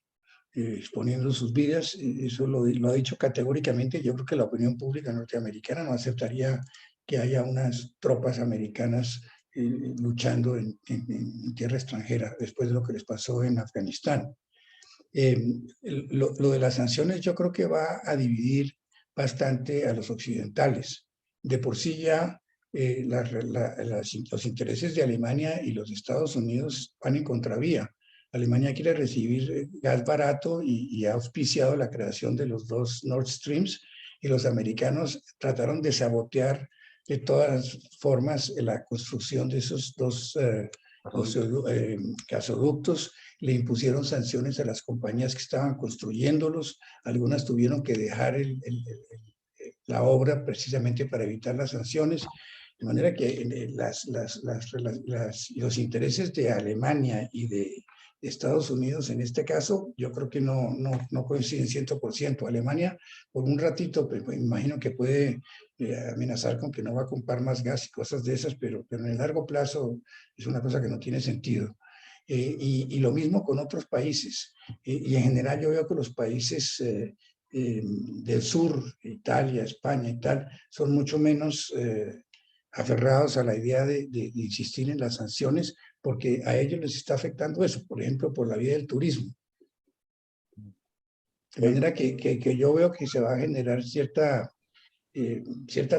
exponiendo sus vidas. Eso lo ha dicho categóricamente. Yo creo que la opinión pública norteamericana no aceptaría que haya unas tropas americanas luchando en tierra extranjera después de lo que les pasó en Afganistán. Lo de las sanciones yo creo que va a dividir bastante a los occidentales. De por sí ya los intereses de Alemania y los Estados Unidos van en contravía. Alemania quiere recibir gas barato y ha auspiciado la creación de los dos Nord Streams, y los americanos trataron de sabotear de todas formas la construcción de esos dos gasoductos. Le impusieron sanciones a las compañías que estaban construyéndolos. Algunas tuvieron que dejar la obra precisamente para evitar las sanciones. De manera que los intereses de Alemania y de Estados Unidos en este caso, yo creo que no coinciden 100%. Alemania, por un ratito, pues, me imagino que puede amenazar con que no va a comprar más gas y cosas de esas, pero en el largo plazo es una cosa que no tiene sentido. Y lo mismo con otros países. Y en general yo veo que los países del sur, Italia, España y tal, son mucho menos aferrados a la idea de insistir en las sanciones, porque a ellos les está afectando eso, por ejemplo, por la vía del turismo. De manera que yo veo que se va a generar cierta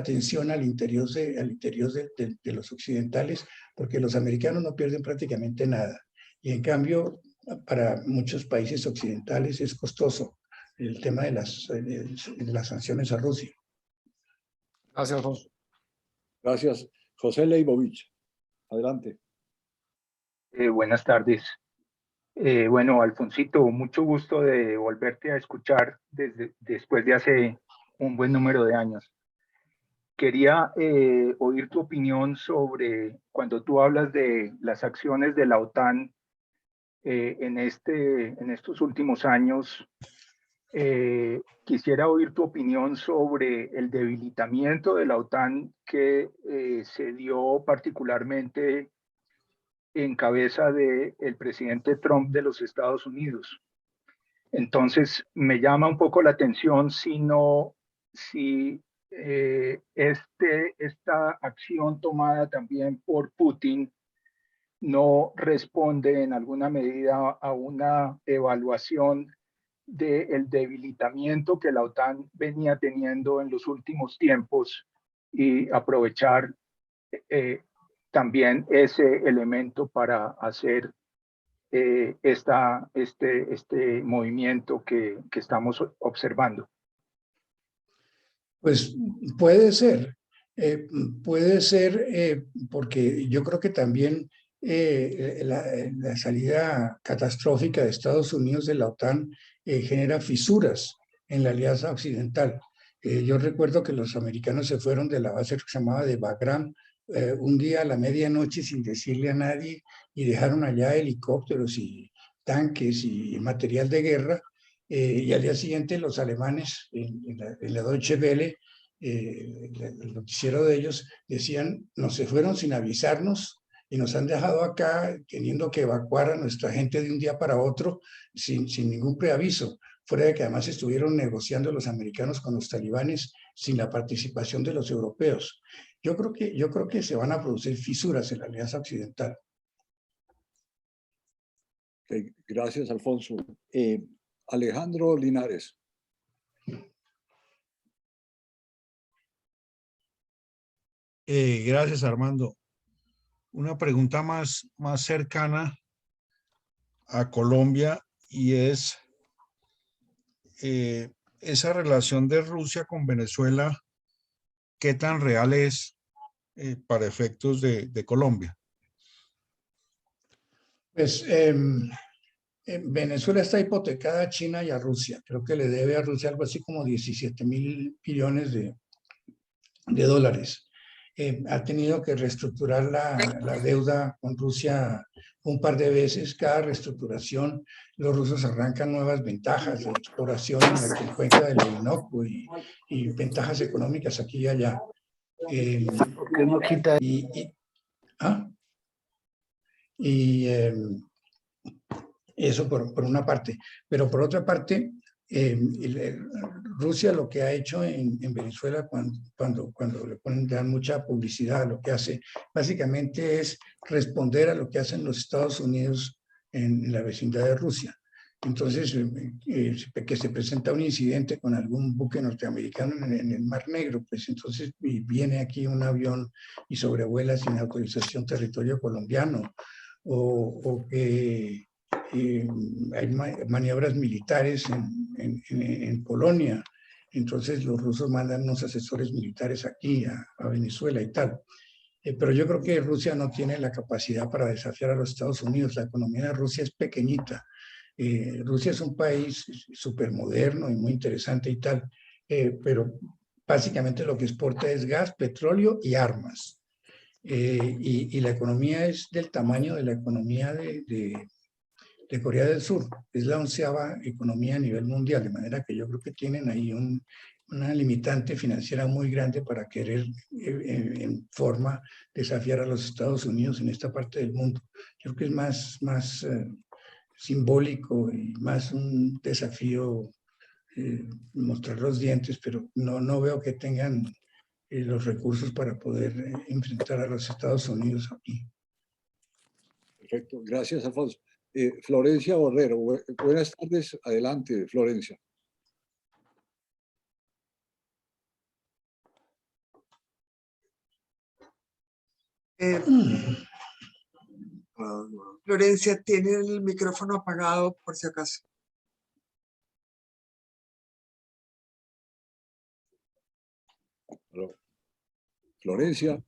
tensión al interior de los occidentales, porque los americanos no pierden prácticamente nada. Y en cambio, para muchos países occidentales es costoso el tema de las sanciones a Rusia. Gracias, Alfonso. Gracias. José Leibovich, adelante. Buenas tardes. Bueno, Alfonsito, mucho gusto de volverte a escuchar después de hace un buen número de años. Quería oír tu opinión sobre cuando tú hablas de las acciones de la OTAN en estos últimos años. Quisiera oír tu opinión sobre el debilitamiento de la OTAN que se dio particularmente en cabeza del presidente Trump de los Estados Unidos. Entonces, me llama un poco la atención si esta acción tomada también por Putin no responde en alguna medida a una evaluación del debilitamiento que la OTAN venía teniendo en los últimos tiempos, y aprovechar también ese elemento para hacer este movimiento que estamos observando. Pues puede ser porque yo creo que también la salida catastrófica de Estados Unidos de la OTAN genera fisuras en la alianza occidental. Yo recuerdo que los americanos se fueron de la base que se llamaba de Bagram un día a la medianoche sin decirle a nadie, y dejaron allá helicópteros y tanques y material de guerra. Y al día siguiente los alemanes en la Deutsche Welle, el noticiero de ellos, decían: nos se fueron sin avisarnos y nos han dejado acá teniendo que evacuar a nuestra gente de un día para otro sin ningún preaviso. Fuera de que además estuvieron negociando los americanos con los talibanes sin la participación de los europeos. Yo creo que se van a producir fisuras en la alianza occidental. Okay, gracias, Alfonso. Alejandro Linares. Gracias, Armando. Una pregunta más cercana a Colombia y es esa relación de Rusia con Venezuela, ¿qué tan real es para efectos de Colombia? Pues Venezuela está hipotecada a China y a Rusia. Creo que le debe a Rusia algo así como 17.000 billones de dólares. Ha tenido que reestructurar la deuda con Rusia un par de veces. Cada reestructuración, los rusos arrancan nuevas ventajas de exploración en la cuenca del Orinoco y ventajas económicas aquí y allá. Eso por una parte. Pero por otra parte, Rusia lo que ha hecho en Venezuela cuando le dan mucha publicidad a lo que hace, básicamente es responder a lo que hacen los Estados Unidos en la vecindad de Rusia. Entonces, que se presenta un incidente con algún buque norteamericano en el Mar Negro, pues entonces viene aquí un avión y sobrevuela sin autorización territorio colombiano, o que hay maniobras militares en Polonia. Entonces los rusos mandan unos asesores militares aquí a Venezuela y tal. Pero yo creo que Rusia no tiene la capacidad para desafiar a los Estados Unidos. La economía de Rusia es pequeñita. Rusia es un país súper moderno y muy interesante y tal, pero básicamente lo que exporta es gas, petróleo y armas. Y la economía es del tamaño de la economía de Corea del Sur. Es la 11ª economía a nivel mundial, de manera que yo creo que tienen ahí una limitante financiera muy grande para querer en forma desafiar a los Estados Unidos en esta parte del mundo. Yo creo que es más simbólico y más un desafío mostrar los dientes, pero no veo que tengan los recursos para poder enfrentar a los Estados Unidos aquí. Perfecto, gracias, Alfonso. Florencia Borrero, buenas tardes. Adelante, Florencia. Florencia tiene el micrófono apagado por si acaso. Florencia.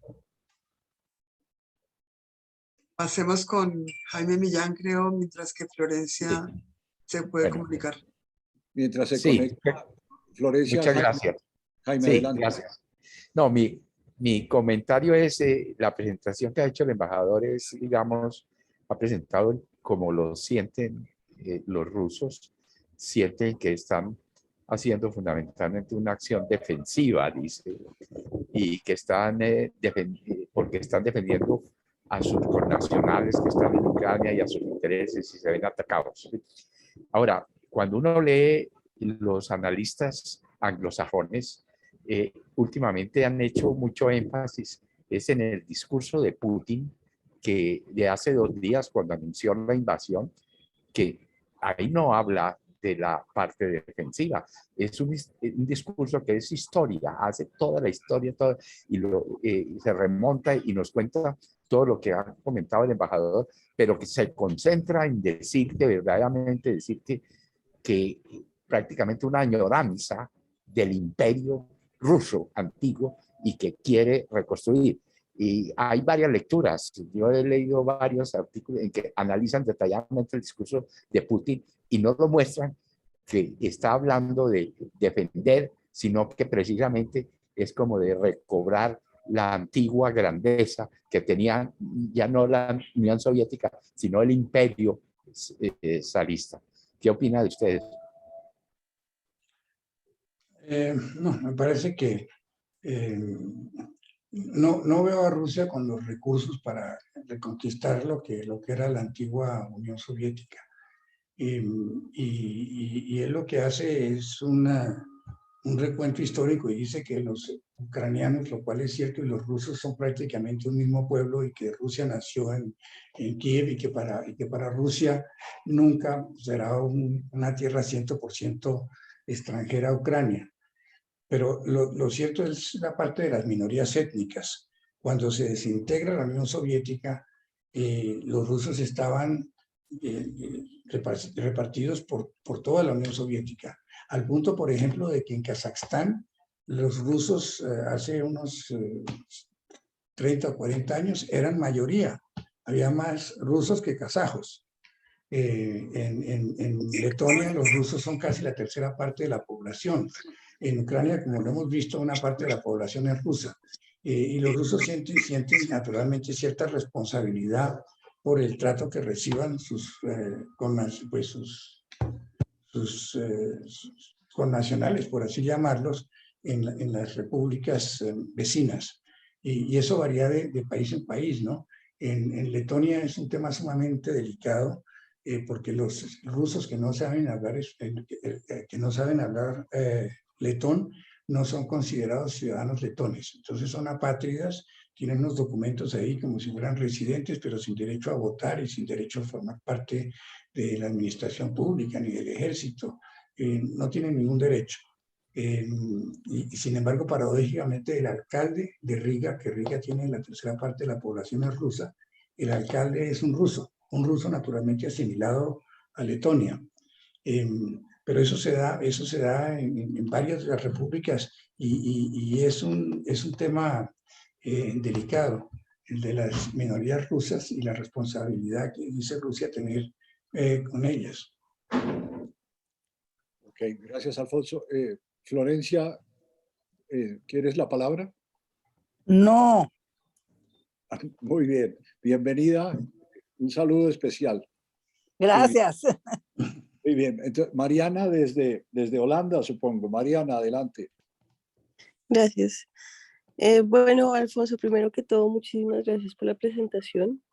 Pasemos con Jaime Millán, creo, mientras que Florencia se puede comunicar. Mientras se conecta, Florencia. Muchas gracias. Jaime, sí, adelante. Gracias. No, mi comentario es la presentación que ha hecho el embajador es, digamos, ha presentado como lo sienten los rusos, sienten que están haciendo fundamentalmente una acción defensiva, dice, y que están porque están defendiendo a sus connacionales que están en Ucrania y a sus intereses y se ven atacados. Ahora, cuando uno lee los analistas anglosajones, últimamente han hecho mucho énfasis es en el discurso de Putin, que de hace 2 días cuando anunció la invasión, que ahí no habla de la parte defensiva, es un discurso que es historia, hace toda la historia y se remonta y nos cuenta todo lo que ha comentado el embajador, pero que se concentra en decirte verdaderamente, decirte que prácticamente una añoranza del imperio ruso antiguo y que quiere reconstruir. Y hay varias lecturas. Yo he leído varios artículos en que analizan detalladamente el discurso de Putin y no lo muestran que está hablando de defender, sino que precisamente es como de recobrar la antigua grandeza que tenía ya no la Unión Soviética, sino el imperio zarista. ¿Qué opina de ustedes? No, me parece que no veo a Rusia con los recursos para reconquistar lo que era la antigua Unión Soviética. Y él lo que hace es un recuento histórico y dice que los ucranianos, lo cual es cierto, y los rusos son prácticamente un mismo pueblo y que Rusia nació en Kiev y que para Rusia nunca será una tierra 100% extranjera a Ucrania. Pero lo cierto es la parte de las minorías étnicas. Cuando se desintegra la Unión Soviética, los rusos estaban repartidos por toda la Unión Soviética, al punto, por ejemplo, de que en Kazajstán los rusos hace unos 30 o 40 años eran mayoría, había más rusos que kazajos. En Letonia los rusos son casi la tercera parte de la población. En Ucrania, como lo hemos visto, una parte de la población es rusa. Y los rusos sienten naturalmente cierta responsabilidad por el trato que reciban sus connacionales, por así llamarlos, en las repúblicas vecinas. Y eso varía de país en país, ¿no? En Letonia es un tema sumamente delicado, porque los rusos que no saben hablar, letón no son considerados ciudadanos letones. Entonces son apátridas, tienen unos documentos ahí como si fueran residentes, pero sin derecho a votar y sin derecho a formar parte de la administración pública ni del ejército. No tienen ningún derecho. Y sin embargo, paradójicamente, el alcalde de Riga, que Riga tiene la tercera parte de la población es rusa, el alcalde es un ruso naturalmente asimilado a Letonia. Pero eso se da en varias de las repúblicas y es un tema delicado, el de las minorías rusas y la responsabilidad que dice Rusia tener con ellas. Ok, gracias, Alfonso. Florencia, ¿quieres la palabra? No. Muy bien, bienvenida. Un saludo especial. Gracias. Muy bien, entonces Mariana desde Holanda, supongo. Mariana, adelante. Gracias. Bueno, Alfonso, primero que todo, muchísimas gracias por la presentación.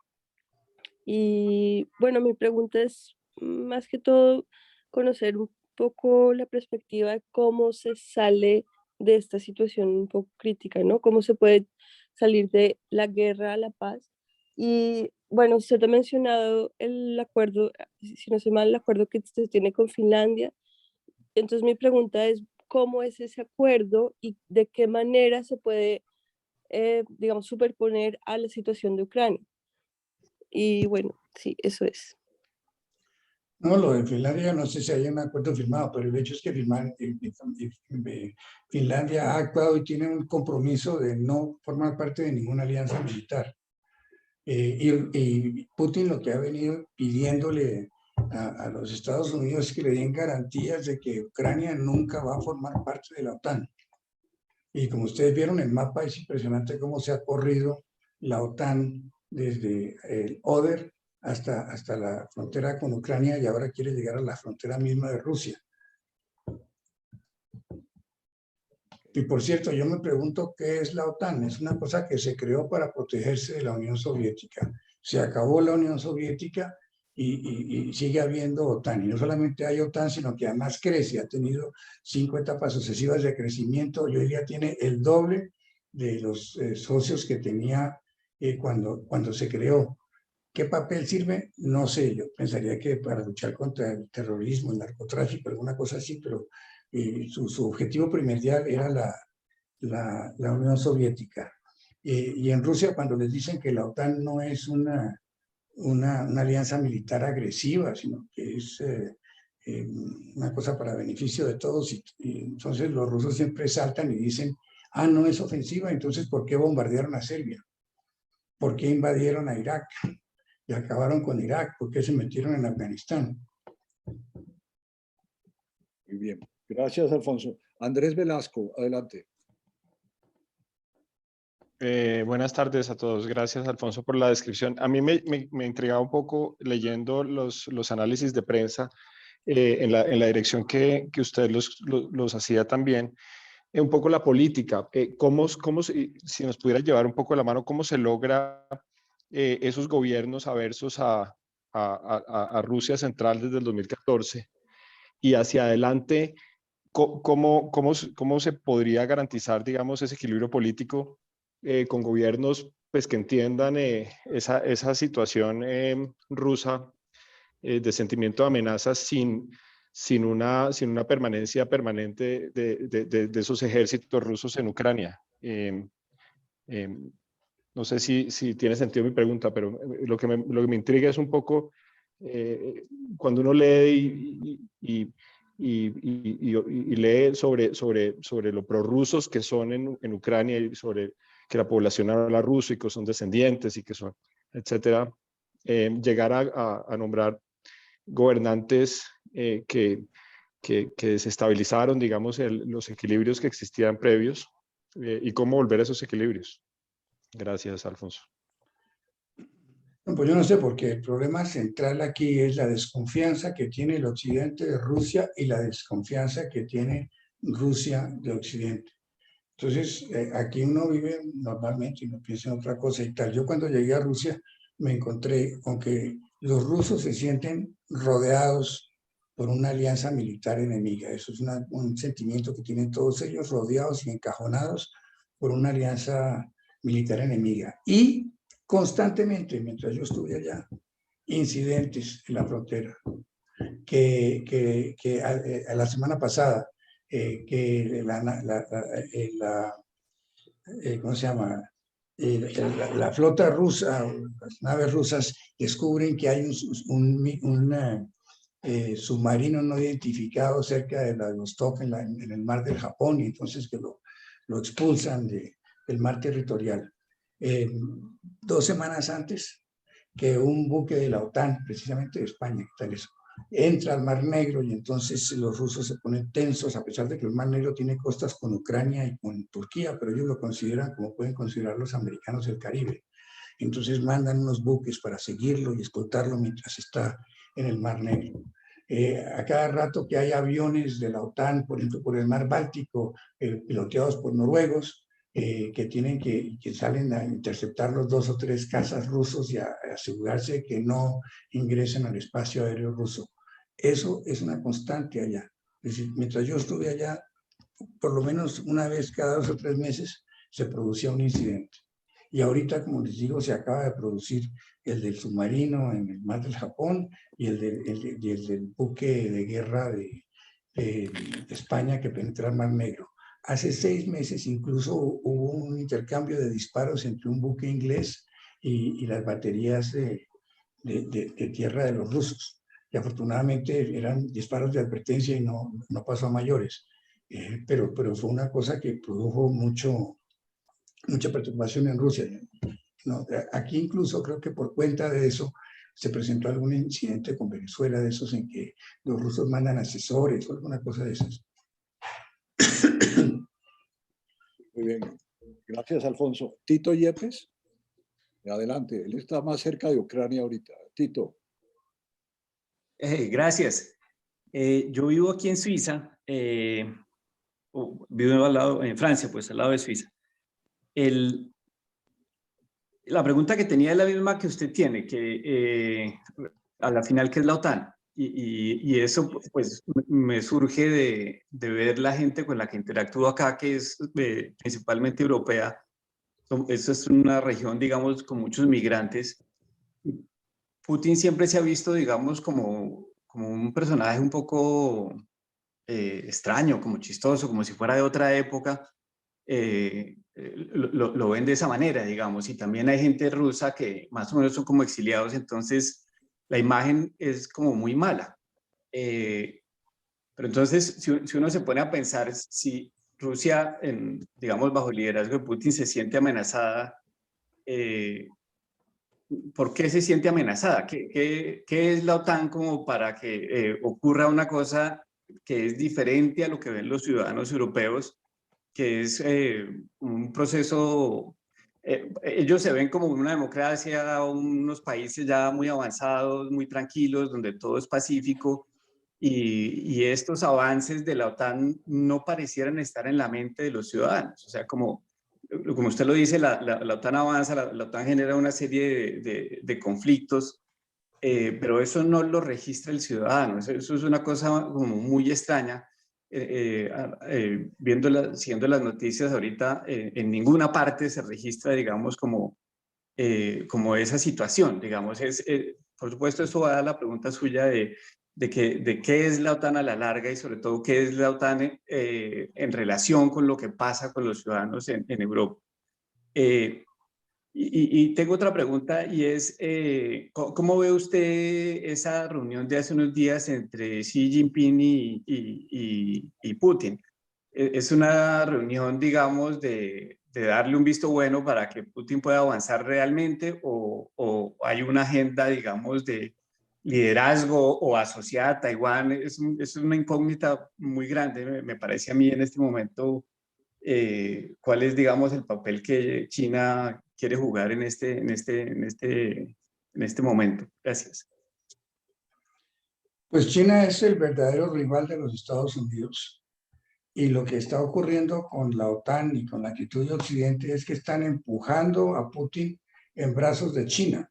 Y bueno, mi pregunta es más que todo conocer un poco la perspectiva de cómo se sale de esta situación un poco crítica, ¿no? Cómo se puede salir de la guerra a la paz. Y bueno, usted ha mencionado el acuerdo, si no sé mal, el acuerdo que se tiene con Finlandia. Entonces mi pregunta es, ¿cómo es ese acuerdo y de qué manera se puede, digamos, superponer a la situación de Ucrania? Y bueno, sí, eso es. No, lo de Finlandia no sé si hay un acuerdo firmado, pero el hecho es que Finlandia ha actuado y tiene un compromiso de no formar parte de ninguna alianza militar. Y Putin lo que ha venido pidiéndole a los Estados Unidos es que le den garantías de que Ucrania nunca va a formar parte de la OTAN. Y como ustedes vieron, el mapa es impresionante cómo se ha corrido la OTAN desde el Oder hasta la frontera con Ucrania y ahora quiere llegar a la frontera misma de Rusia. Y por cierto, yo me pregunto qué es la OTAN. Es una cosa que se creó para protegerse de la Unión Soviética. Se acabó la Unión Soviética y sigue habiendo OTAN. Y no solamente hay OTAN, sino que además crece. Ha tenido 5 etapas sucesivas de crecimiento. Y hoy día tiene el doble de los socios que tenía cuando se creó. ¿Qué papel sirve? No sé. Yo pensaría que para luchar contra el terrorismo, el narcotráfico, alguna cosa así, pero su objetivo primordial era la Unión Soviética. Y en Rusia, cuando les dicen que la OTAN no es una alianza militar agresiva, sino que es una cosa para beneficio de todos, y entonces los rusos siempre saltan y dicen, ah, no es ofensiva, entonces ¿por qué bombardearon a Serbia? ¿Por qué invadieron a Irak? Y acabaron con Irak, ¿por qué se metieron en Afganistán? Muy bien, gracias, Alfonso. Andrés Velasco, adelante. Buenas tardes a todos. Gracias, Alfonso, por la descripción. A mí me intrigaba un poco leyendo los análisis de prensa en la dirección que usted los hacía también, un poco la política. Si nos pudiera llevar un poco de la mano, ¿cómo se logra esos gobiernos aversos a Rusia central desde el 2014 y hacia adelante? ¿Cómo se podría garantizar, digamos, ese equilibrio político con gobiernos pues, que entiendan esa situación rusa de sentimiento de amenazas sin una permanencia permanente de esos ejércitos rusos en Ucrania? No sé si tiene sentido mi pregunta, pero lo que me intriga es un poco cuando uno lee y lee sobre lo prorrusos que son en Ucrania y sobre que la población habla ruso y que son descendientes y que son, etcétera, llegar a nombrar gobernantes que desestabilizaron, digamos, los equilibrios que existían previos y cómo volver a esos equilibrios. Gracias, Alfonso. No, pues yo no sé, porque el problema central aquí es la desconfianza que tiene el occidente de Rusia y la desconfianza que tiene Rusia de occidente. Entonces, aquí uno vive normalmente y no piensa en otra cosa y tal. Yo cuando llegué a Rusia me encontré con que los rusos se sienten rodeados por una alianza militar enemiga. Eso es un sentimiento que tienen todos ellos, rodeados y encajonados por una alianza militar enemiga. Y constantemente, mientras yo estuve allá, incidentes en la frontera. Que a la semana pasada, que ¿cómo se llama? La flota rusa, las naves rusas descubren que hay un submarino no identificado cerca de Vladivostok en el mar del Japón, y entonces que lo expulsan del mar territorial. 2 semanas antes que un buque de la OTAN, precisamente de España, tal eso, entra al Mar Negro, y entonces los rusos se ponen tensos, a pesar de que el Mar Negro tiene costas con Ucrania y con Turquía, pero ellos lo consideran como pueden considerar los americanos el Caribe. Entonces mandan unos buques para seguirlo y escoltarlo mientras está en el Mar Negro. A cada rato que hay aviones de la OTAN, por ejemplo, por el Mar Báltico, piloteados por noruegos, que salen a interceptar los 2 o 3 cazas rusos y a asegurarse que no ingresen al espacio aéreo ruso. Eso es una constante allá. Es decir, mientras yo estuve allá, por lo menos una vez cada 2 o 3 meses se producía un incidente. Y ahorita, como les digo, se acaba de producir el del submarino en el mar del Japón y el del buque de guerra de España que penetra el Mar Negro. Hace 6 meses incluso hubo un intercambio de disparos entre un buque inglés y las baterías de tierra de los rusos. Y afortunadamente eran disparos de advertencia y no pasó a mayores. Pero fue una cosa que produjo mucha perturbación en Rusia. ¿No? Aquí incluso creo que por cuenta de eso se presentó algún incidente con Venezuela, de esos en que los rusos mandan asesores o alguna cosa de esas. Muy bien, gracias Alfonso. Tito Yepes, adelante, él está más cerca de Ucrania ahorita. Tito. Gracias. Yo vivo aquí en Suiza, vivo al lado, en Francia, pues al lado de Suiza. La pregunta que tenía es la misma que usted tiene, que a la final, ¿qué es la OTAN? Y eso pues me surge de ver la gente con la que interactúo acá, que es principalmente europea. Esta es una región, digamos, con muchos migrantes. Putin siempre se ha visto, digamos, como un personaje un poco extraño, como chistoso, como si fuera de otra época. Lo ven de esa manera, digamos, y también hay gente rusa que más o menos son como exiliados, entonces la imagen es como muy mala. Pero entonces, si uno se pone a pensar, si Rusia, digamos, bajo el liderazgo de Putin se siente amenazada, ¿por qué se siente amenazada? ¿Qué es la OTAN como para que ocurra una cosa que es diferente a lo que ven los ciudadanos europeos, que es un proceso, ellos se ven como una democracia, unos países ya muy avanzados, muy tranquilos, donde todo es pacífico, y estos avances de la OTAN no parecieran estar en la mente de los ciudadanos? O sea, como usted lo dice, la OTAN avanza, la OTAN genera una serie de conflictos, pero eso no lo registra el ciudadano. Eso es una cosa como muy extraña. Siguiendo las noticias ahorita, en ninguna parte se registra, digamos, como esa situación, digamos. Por supuesto, eso va a la pregunta suya de qué es la OTAN a la larga y sobre todo qué es la OTAN en relación con lo que pasa con los ciudadanos en Europa. Y tengo otra pregunta y es, ¿cómo ve usted esa reunión de hace unos días entre Xi Jinping y Putin? ¿Es una reunión, digamos, de darle un visto bueno para que Putin pueda avanzar realmente o hay una agenda, digamos, de liderazgo o asociada a Taiwán? Es una incógnita muy grande, me parece a mí en este momento. ¿Cuál es, digamos, el papel que China quiere jugar en este momento? Gracias. Pues China es el verdadero rival de los Estados Unidos. Y lo que está ocurriendo con la OTAN y con la actitud de Occidente es que están empujando a Putin en brazos de China.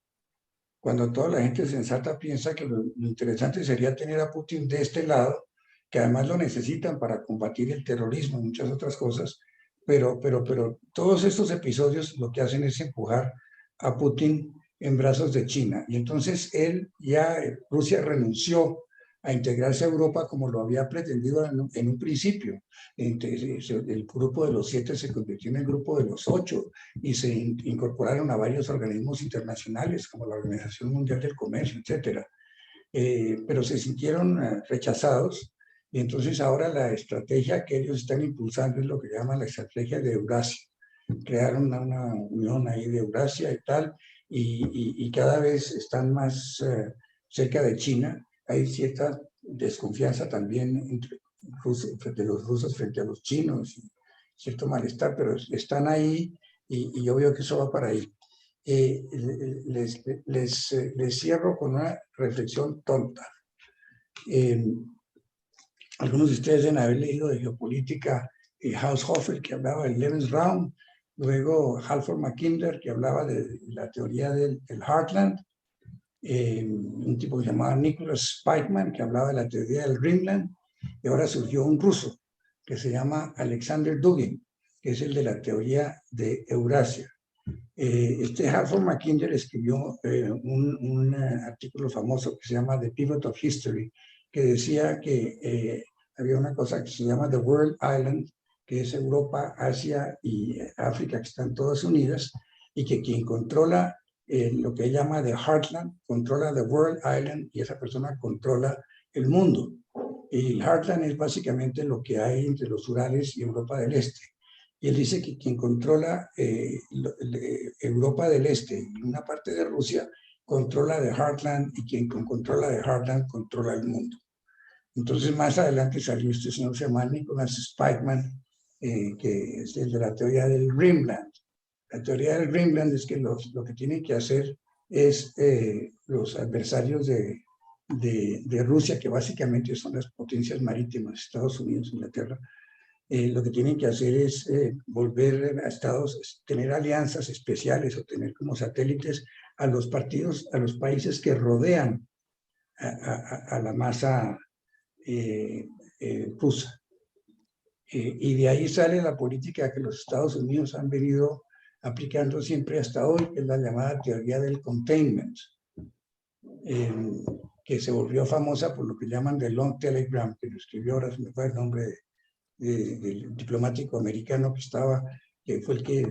Cuando toda la gente sensata piensa que lo interesante sería tener a Putin de este lado, que además lo necesitan para combatir el terrorismo y muchas otras cosas, pero todos estos episodios lo que hacen es empujar a Putin en brazos de China. Y entonces Rusia renunció a integrarse a Europa como lo había pretendido en un principio. El grupo de los 7 se convirtió en el grupo de los 8 y se incorporaron a varios organismos internacionales como la Organización Mundial del Comercio, etc. Pero se sintieron rechazados y entonces ahora la estrategia que ellos están impulsando es lo que llaman la estrategia de Eurasia. Crearon una unión ahí de Eurasia y tal, y cada vez están más cerca de China. Hay cierta desconfianza también de los rusos frente a los chinos, y cierto malestar, pero están ahí y yo veo que eso va para ahí. Les cierro con una reflexión tonta. Algunos de ustedes deben haber leído de geopolítica Haushofer, que hablaba del Lebensraum, luego Halford Mackinder, que hablaba de la teoría del Heartland, un tipo que se llamaba Nicholas Spikeman, que hablaba de la teoría del Greenland, y ahora surgió un ruso que se llama Alexander Dugin, que es el de la teoría de Eurasia. Halford Mackinder escribió un artículo famoso que se llama The Pivot of History, que decía que había una cosa que se llama The World Island, que es Europa, Asia y África, que están todas unidas, y que quien controla lo que él llama The Heartland, controla The World Island, y esa persona controla el mundo. Y el Heartland es básicamente lo que hay entre los Urales y Europa del Este. Y él dice que quien controla Europa del Este y una parte de Rusia controla The Heartland, y quien controla The Heartland controla el mundo. Entonces más adelante salió este señor, se llama Nicholas Spikeman, que es el de la teoría del Greenland. La teoría del Greenland es que lo que tienen que hacer es los adversarios de Rusia, que básicamente son las potencias marítimas, Estados Unidos, Inglaterra, lo que tienen que hacer es volver a tener alianzas especiales o tener como satélites a los países que rodean a la masa rusa. Y de ahí sale la política que los Estados Unidos han venido aplicando siempre hasta hoy, que es la llamada teoría del containment, que se volvió famosa por lo que llaman The Long Telegram, que lo escribió, ahora se me fue el nombre del diplomático americano que fue el que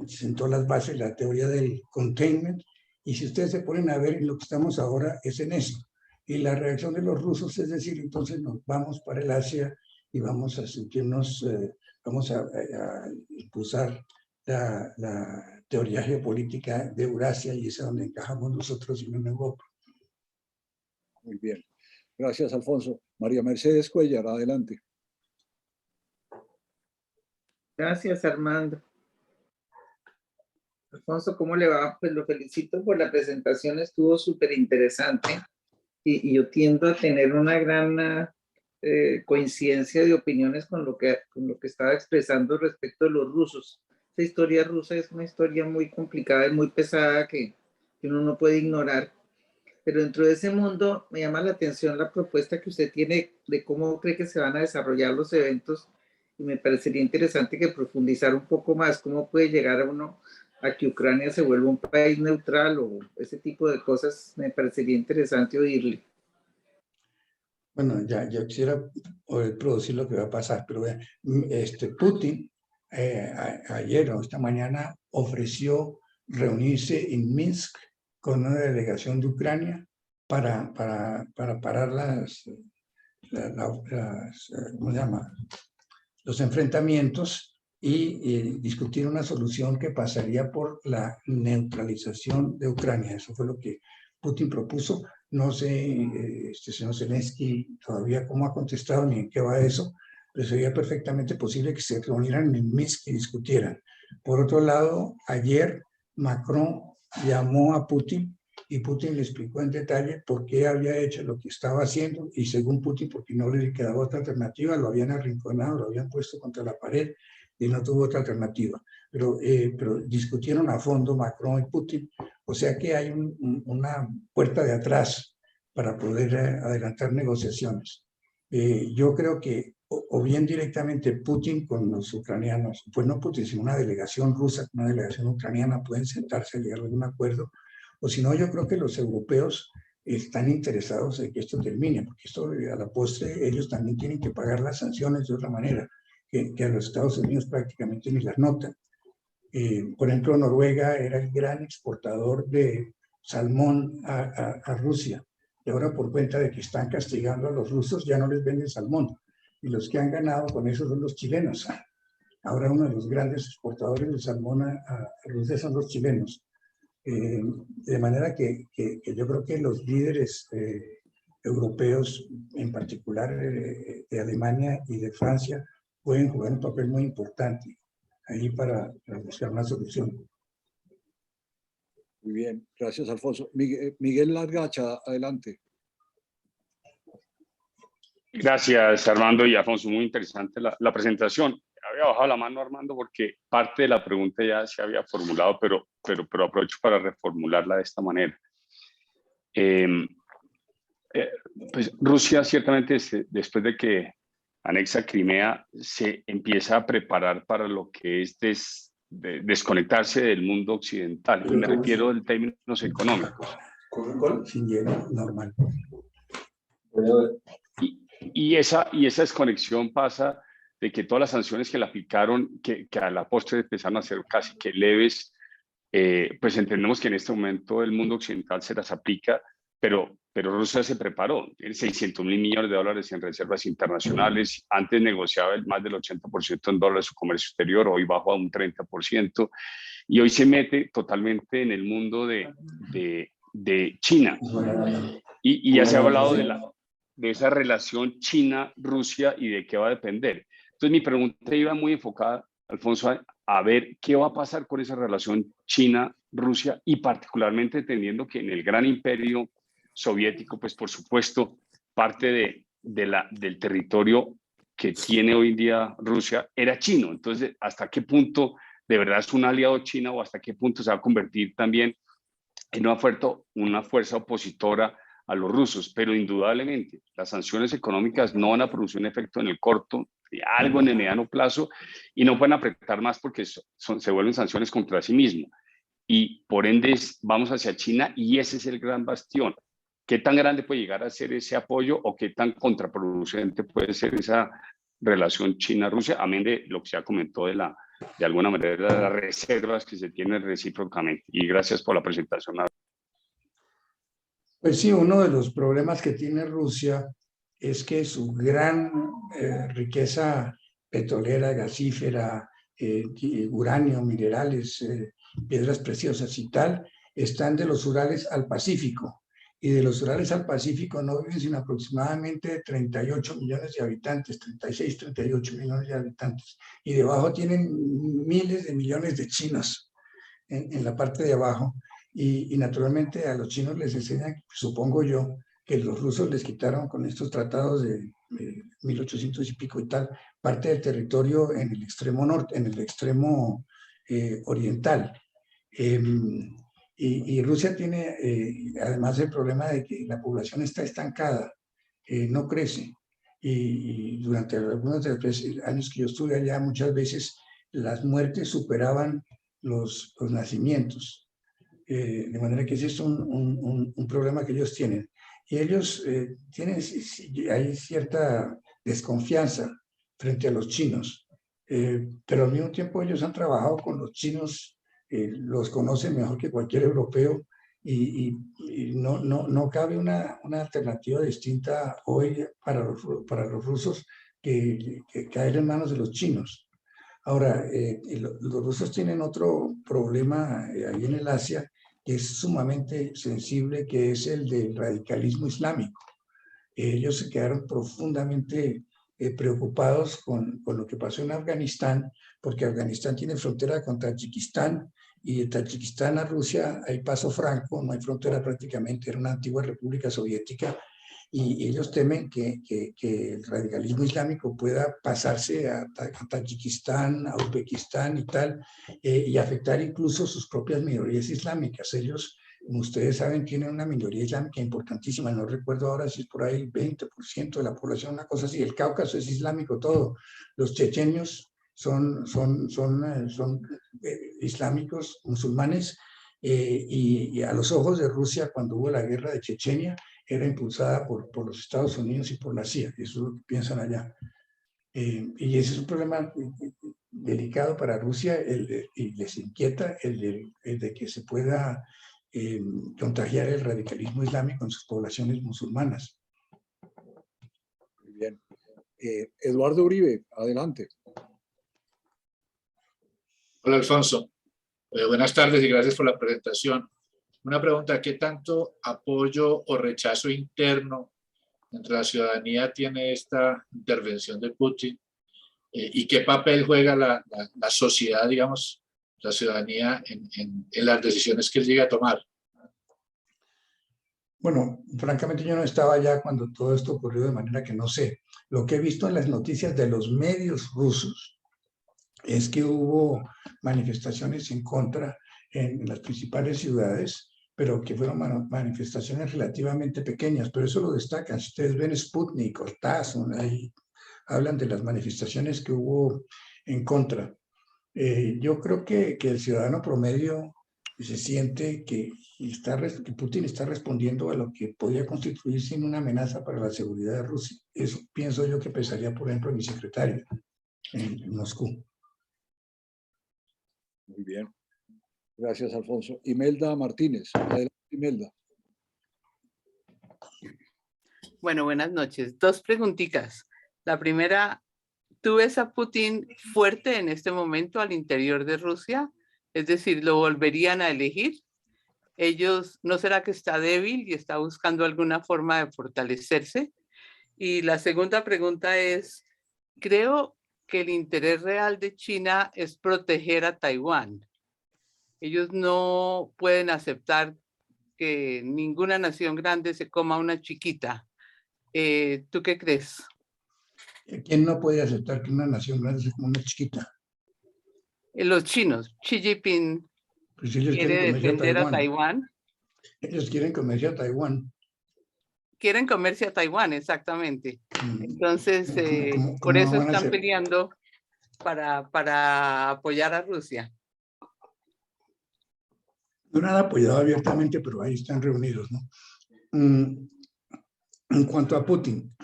sentó las bases de la teoría del containment. Y si ustedes se ponen a ver en lo que estamos ahora, es en eso. Y la reacción de los rusos es decir, entonces nos vamos para el Asia y vamos a sentirnos, vamos a impulsar la teoría geopolítica de Eurasia, y es donde encajamos nosotros y no en Europa. Muy bien. Gracias, Alfonso. María Mercedes Cuellar, adelante. Gracias, Armando. Alfonso, ¿cómo le va? Pues lo felicito por la presentación, estuvo súper interesante y yo tiendo a tener una gran coincidencia de opiniones con lo que estaba expresando respecto de los rusos. Esta historia rusa es una historia muy complicada y muy pesada que uno no puede ignorar, pero dentro de ese mundo me llama la atención la propuesta que usted tiene de cómo cree que se van a desarrollar los eventos, y me parecería interesante que profundizar un poco más cómo puede llegar a que Ucrania se vuelva un país neutral o ese tipo de cosas. Me parecería interesante oírle. Bueno, yo quisiera poder producir lo que va a pasar, pero Putin ayer o esta mañana ofreció reunirse en Minsk con una delegación de Ucrania para parar ¿cómo se llama? Los enfrentamientos y discutir una solución que pasaría por la neutralización de Ucrania. Eso fue lo que Putin propuso. No sé, señor Zelensky, todavía cómo ha contestado ni en qué va eso, pero sería perfectamente posible que se reunieran en Minsk y discutieran. Por otro lado, ayer Macron llamó a Putin y Putin le explicó en detalle por qué había hecho lo que estaba haciendo y según Putin, porque no le quedaba otra alternativa, lo habían arrinconado, lo habían puesto contra la pared y no tuvo otra alternativa. Pero discutieron a fondo Macron y Putin, o sea que hay una puerta de atrás para poder adelantar negociaciones. Yo creo que o bien directamente Putin con los ucranianos, pues no Putin, sino una delegación rusa, una delegación ucraniana pueden sentarse a llegar a algún acuerdo, o si no, yo creo que los europeos están interesados en que esto termine, porque esto a la postre ellos también tienen que pagar las sanciones de otra manera, que a los Estados Unidos prácticamente ni las notan. Por ejemplo, Noruega era el gran exportador de salmón a Rusia, y ahora por cuenta de que están castigando a los rusos ya no les venden salmón, y los que han ganado con eso son los chilenos. Ahora uno de los grandes exportadores de salmón a Rusia son los chilenos. De manera que yo creo que los líderes europeos, en particular de Alemania y de Francia, pueden jugar un papel muy importante ahí para buscar una solución. Muy bien, gracias Alfonso. Miguel Largacha, adelante. Gracias Armando y Alfonso, muy interesante la presentación. Había bajado la mano Armando porque parte de la pregunta ya se había formulado, pero aprovecho para reformularla de esta manera. Pues Rusia ciertamente después de que anexa Crimea se empieza a preparar para lo que es desconectarse del mundo occidental. Y me refiero en términos económicos. Sin hielo, normal. Y esa desconexión pasa de que todas las sanciones que le aplicaron, que a la postre empezaron a ser casi que leves, pues entendemos que en este momento el mundo occidental se las aplica, pero Rusia se preparó, tiene 600.000 millones de dólares en reservas internacionales, antes negociaba más del 80% en dólares su comercio exterior, hoy bajó a un 30%, y hoy se mete totalmente en el mundo de China. Y ya se ha hablado de esa relación China-Rusia y de qué va a depender. Entonces mi pregunta iba muy enfocada, Alfonso, a ver qué va a pasar con esa relación China-Rusia y particularmente entendiendo que en el gran imperio soviético, pues por supuesto, parte del territorio que tiene hoy en día Rusia era chino. Entonces, ¿hasta qué punto de verdad es un aliado China o hasta qué punto se va a convertir también en una fuerza opositora a los rusos? Pero indudablemente las sanciones económicas no van a producir un efecto en el corto, algo en el mediano plazo, y no pueden apretar más porque se vuelven sanciones contra sí mismo. Y por ende vamos hacia China y ese es el gran bastión. ¿Qué tan grande puede llegar a ser ese apoyo o qué tan contraproducente puede ser esa relación China-Rusia, amén de lo que ya comentó de alguna manera de las reservas que se tienen recíprocamente? Y gracias por la presentación. Pues sí, uno de los problemas que tiene Rusia es que su gran riqueza petrolera, gasífera, uranio, minerales, piedras preciosas y tal, están de los Urales al Pacífico. Y de los Urales al Pacífico no viven sino aproximadamente 38 millones de habitantes, 36, 38 millones de habitantes. Y debajo tienen miles de millones de chinos en la parte de abajo. Y naturalmente a los chinos les enseñan, supongo yo, que los rusos les quitaron con estos tratados de 1800 y pico y tal, parte del territorio en el extremo norte, en el extremo oriental. Y Rusia tiene además el problema de que la población está estancada, no crece. Y durante algunos de los años que yo estuve allá, muchas veces las muertes superaban los nacimientos. De manera que ese es un problema que ellos tienen. Y ellos hay cierta desconfianza frente a los chinos, pero al mismo tiempo ellos han trabajado con los chinos los conoce mejor que cualquier europeo y no cabe una alternativa distinta hoy para los rusos que caer en manos de los chinos. Ahora, los rusos tienen otro problema ahí en el Asia que es sumamente sensible, que es el del radicalismo islámico. Ellos se quedaron profundamente preocupados con lo que pasó en Afganistán, porque Afganistán tiene frontera con Tayikistán, y de Tayikistán a Rusia hay paso franco, no hay frontera prácticamente, era una antigua república soviética, y ellos temen que el radicalismo islámico pueda pasarse a Tayikistán, a Uzbekistán y tal, y afectar incluso sus propias minorías islámicas. Ellos, como ustedes saben, tienen una minoría islámica importantísima, no recuerdo ahora si es por ahí 20% de la población, una cosa así. El Cáucaso es islámico todo. Los chechenios son islámicos, musulmanes, y a los ojos de Rusia, cuando hubo la guerra de Chechenia, era impulsada por los Estados Unidos y por la CIA, eso es lo que piensan allá. Y ese es un problema delicado para Rusia, y les inquieta el de que se pueda contagiar el radicalismo islámico en sus poblaciones musulmanas. Muy bien. Eduardo Uribe, adelante. Hola, Alfonso. Buenas tardes y gracias por la presentación. Una pregunta: ¿qué tanto apoyo o rechazo interno entre la ciudadanía tiene esta intervención de Putin? ¿Y qué papel juega la sociedad, digamos, la ciudadanía en las decisiones que él llega a tomar? Bueno, francamente yo no estaba allá cuando todo esto ocurrió, de manera que no sé. Lo que he visto en las noticias de los medios rusos es que hubo manifestaciones en contra en las principales ciudades, pero que fueron manifestaciones relativamente pequeñas, pero eso lo destacan. Si ustedes ven Sputnik o TASS, ahí hablan de las manifestaciones que hubo en contra. Yo creo que el ciudadano promedio se siente que Putin está respondiendo a lo que podría constituirse en una amenaza para la seguridad de Rusia. Eso pienso yo que pensaría, por ejemplo, mi secretario en Moscú. Muy bien. Gracias, Alfonso. Imelda Martínez. Adelante, Imelda. Bueno, buenas noches. Dos preguntitas. La primera, ¿tú ves a Putin fuerte en este momento al interior de Rusia? Es decir, ¿lo volverían a elegir? Ellos, ¿no será que está débil y está buscando alguna forma de fortalecerse? Y la segunda pregunta es, creo que el interés real de China es proteger a Taiwán. Ellos no pueden aceptar que ninguna nación grande se coma a una chiquita. ¿Tú qué crees? ¿Quién no puede aceptar que una nación grande se coma una chiquita? Los chinos. Xi Jinping pues ellos quiere defender a Taiwán. Ellos quieren comerse a Taiwán. Quieren comerse a Taiwán, exactamente. Entonces, ¿Cómo por eso van a están hacer? peleando para apoyar a Rusia. No han apoyado abiertamente, pero ahí están reunidos, ¿no? En cuanto a Putin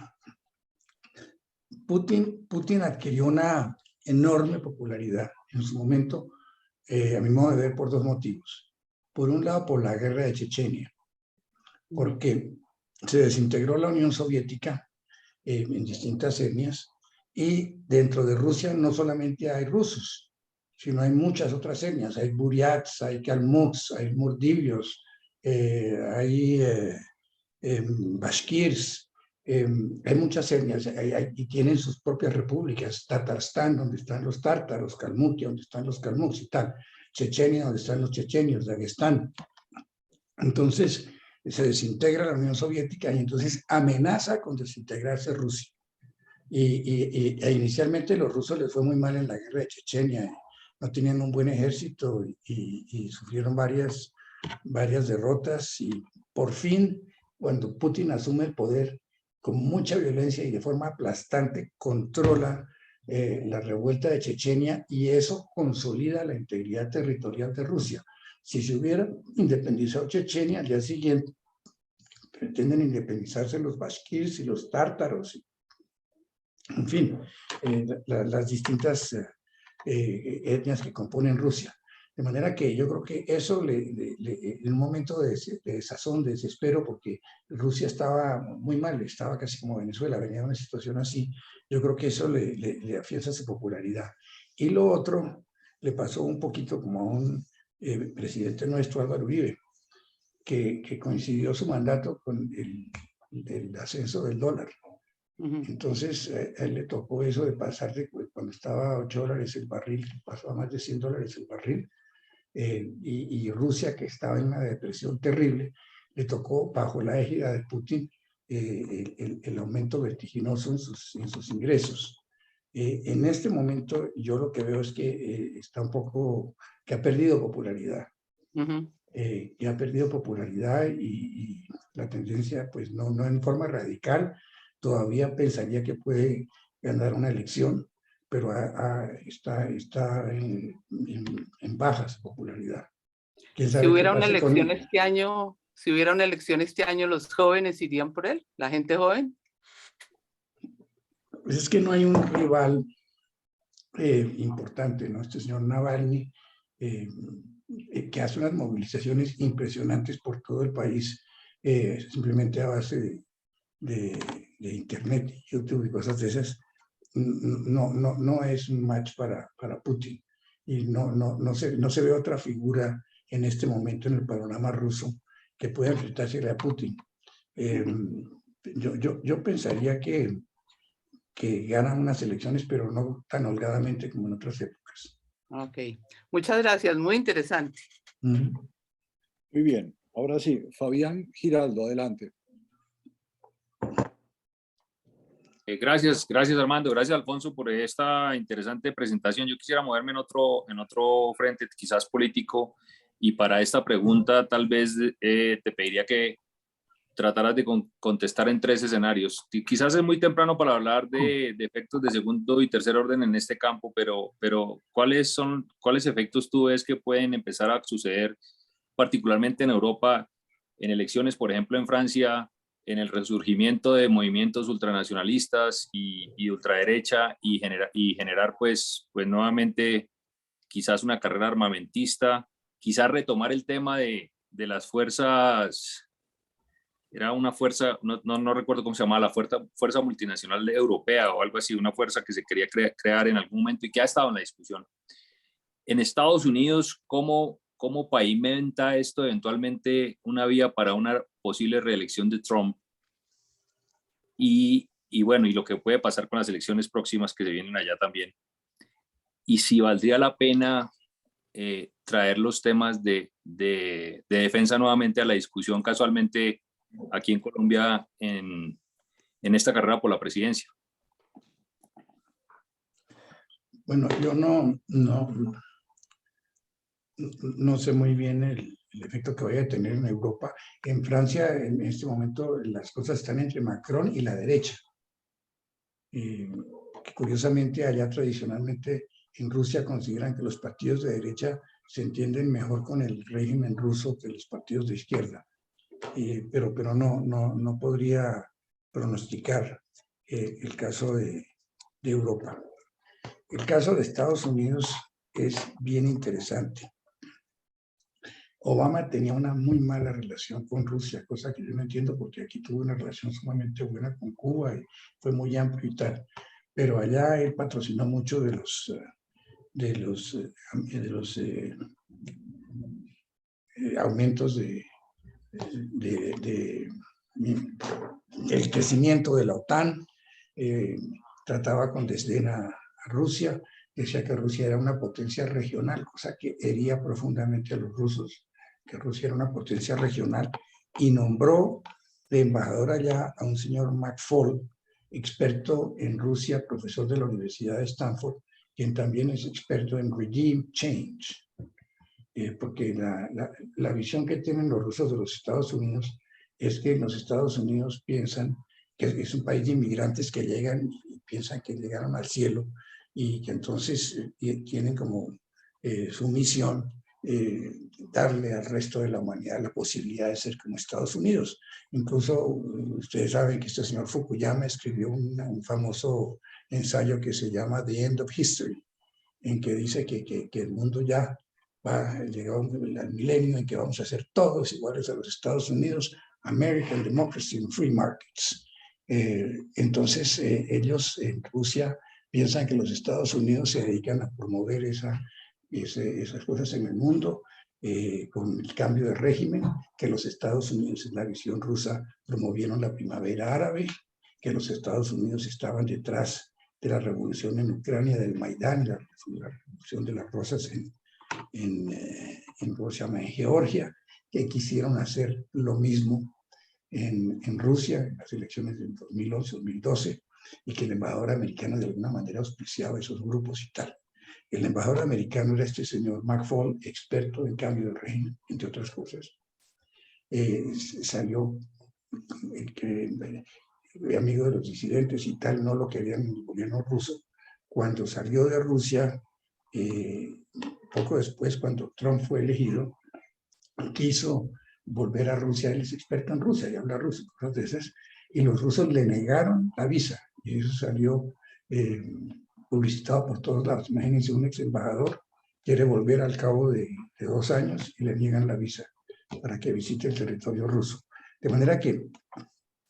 adquirió una enorme popularidad en su momento, a mi modo de ver, por dos motivos. Por un lado, por la guerra de Chechenia, porque se desintegró la Unión Soviética en distintas etnias, y dentro de Rusia no solamente hay rusos, sino hay muchas otras etnias. Hay buriats, hay kalmuks, hay mordivios, hay bashkirs, hay muchas etnias, y tienen sus propias repúblicas. Tatarstán, donde están los tártaros; Kalmukia, donde están los kalmuks y tal; Chechenia, donde están los chechenios; Dagestán. Entonces se desintegra la Unión Soviética y entonces amenaza con desintegrarse Rusia. E inicialmente los rusos les fue muy mal en la guerra de Chechenia. No tenían un buen ejército y sufrieron varias derrotas, y por fin, cuando Putin asume el poder, con mucha violencia y de forma aplastante, controla la revuelta de Chechenia, y eso consolida la integridad territorial de Rusia. Si se hubiera independizado Chechenia, al día siguiente pretenden independizarse los bashkirs y los tártaros. En fin, las distintas etnias que componen Rusia. De manera que yo creo que eso, en un momento de desazón, de desespero, porque Rusia estaba muy mal, estaba casi como Venezuela, venía de una situación así, yo creo que eso le afianza su popularidad. Y lo otro le pasó un poquito como a un presidente nuestro, Álvaro Uribe, que coincidió su mandato con el ascenso del dólar. Entonces, a él le tocó eso de pasar de cuando estaba a $8 el barril, pasó a más de $100 el barril, y Rusia, que estaba en una depresión terrible, le tocó bajo la égida de Putin el aumento vertiginoso en sus ingresos. En este momento yo lo que veo es que está un poco, que ha perdido popularidad. Que ha perdido popularidad y la tendencia, pues no en forma radical, todavía pensaría que puede ganar una elección, pero está en baja su popularidad. ¿Quién sabe Si hubiera qué una pase con elección él? este año, si hubiera una elección este año, ¿los jóvenes irían por él? ¿La gente joven? Pues es que no hay un rival importante, ¿no? Este señor Navalny, que hace unas movilizaciones impresionantes por todo el país, simplemente a base de internet, YouTube y cosas de esas, no es un match para Putin. Y no se ve otra figura en este momento en el panorama ruso que pueda enfrentarse a Putin. Yo pensaría que ganan unas elecciones, pero no tan holgadamente como en otras épocas. Ok, muchas gracias, muy interesante. Muy bien, ahora sí, Fabián Giraldo, adelante. Gracias Armando, gracias Alfonso por esta interesante presentación. Yo quisiera moverme en otro frente, quizás político, y para esta pregunta tal vez te pediría que trataras de contestar en 3 escenarios. Quizás es muy temprano para hablar de efectos de segundo y tercer orden en este campo, pero ¿cuáles efectos tú ves que pueden empezar a suceder, particularmente en Europa, en elecciones, por ejemplo, en Francia, en el resurgimiento de movimientos ultranacionalistas y ultraderecha y generar pues nuevamente quizás una carrera armamentista, quizás retomar el tema de las fuerzas, era una fuerza, no recuerdo cómo se llamaba, la fuerza multinacional europea o algo así, una fuerza que se quería crear en algún momento y que ha estado en la discusión. En Estados Unidos, ¿cómo pavimenta esto eventualmente una vía para una posible reelección de Trump? Y bueno, y lo que puede pasar con las elecciones próximas que se vienen allá también. Y si valdría la pena traer los temas de defensa nuevamente a la discusión, casualmente aquí en Colombia, en esta carrera por la presidencia. Bueno, yo no sé muy bien el efecto que vaya a tener en Europa. En Francia, en este momento, las cosas están entre Macron y la derecha. Que curiosamente, allá tradicionalmente en Rusia consideran que los partidos de derecha se entienden mejor con el régimen ruso que los partidos de izquierda. Pero no podría pronosticar el caso de Europa. El caso de Estados Unidos es bien interesante. Obama tenía una muy mala relación con Rusia, cosa que yo no entiendo porque aquí tuvo una relación sumamente buena con Cuba y fue muy amplio y tal. Pero allá él patrocinó mucho de los aumentos el crecimiento de la OTAN, trataba con desdén a Rusia, decía que Rusia era una potencia regional, cosa que hería profundamente a los rusos, que Rusia era una potencia regional, y nombró de embajador allá a un señor McFaul, experto en Rusia, profesor de la Universidad de Stanford, quien también es experto en regime change, porque la visión que tienen los rusos de los Estados Unidos es que en los Estados Unidos piensan que es un país de inmigrantes que llegan y piensan que llegaron al cielo y que entonces tienen como su misión darle al resto de la humanidad la posibilidad de ser como Estados Unidos. Incluso ustedes saben que este señor Fukuyama escribió un famoso ensayo que se llama The End of History, en que dice que el mundo ya llegado al milenio en que vamos a ser todos iguales a los Estados Unidos, American Democracy and Free Markets. Entonces, ellos en Rusia piensan que los Estados Unidos se dedican a promover esas cosas en el mundo con el cambio de régimen, que los Estados Unidos, en la visión rusa, promovieron la primavera árabe, que los Estados Unidos estaban detrás de la revolución en Ucrania, del Maidán, la revolución de las rosas en Georgia, que quisieron hacer lo mismo en Rusia, en las elecciones del 2011-2012, y que el embajador americano de alguna manera auspiciaba esos grupos y tal. El embajador americano era este señor McFaul, experto en cambio de régimen, entre otras cosas. Salió amigo de los disidentes y tal, no lo querían en el gobierno ruso. Cuando salió de Rusia, poco después, cuando Trump fue elegido, quiso volver a Rusia. Él es experto en Rusia y habla ruso, cosas de esas, y los rusos le negaron la visa, y eso salió publicitado por todos lados. Imagínense, un ex embajador quiere volver al cabo de 2 años y le niegan la visa para que visite el territorio ruso. De manera que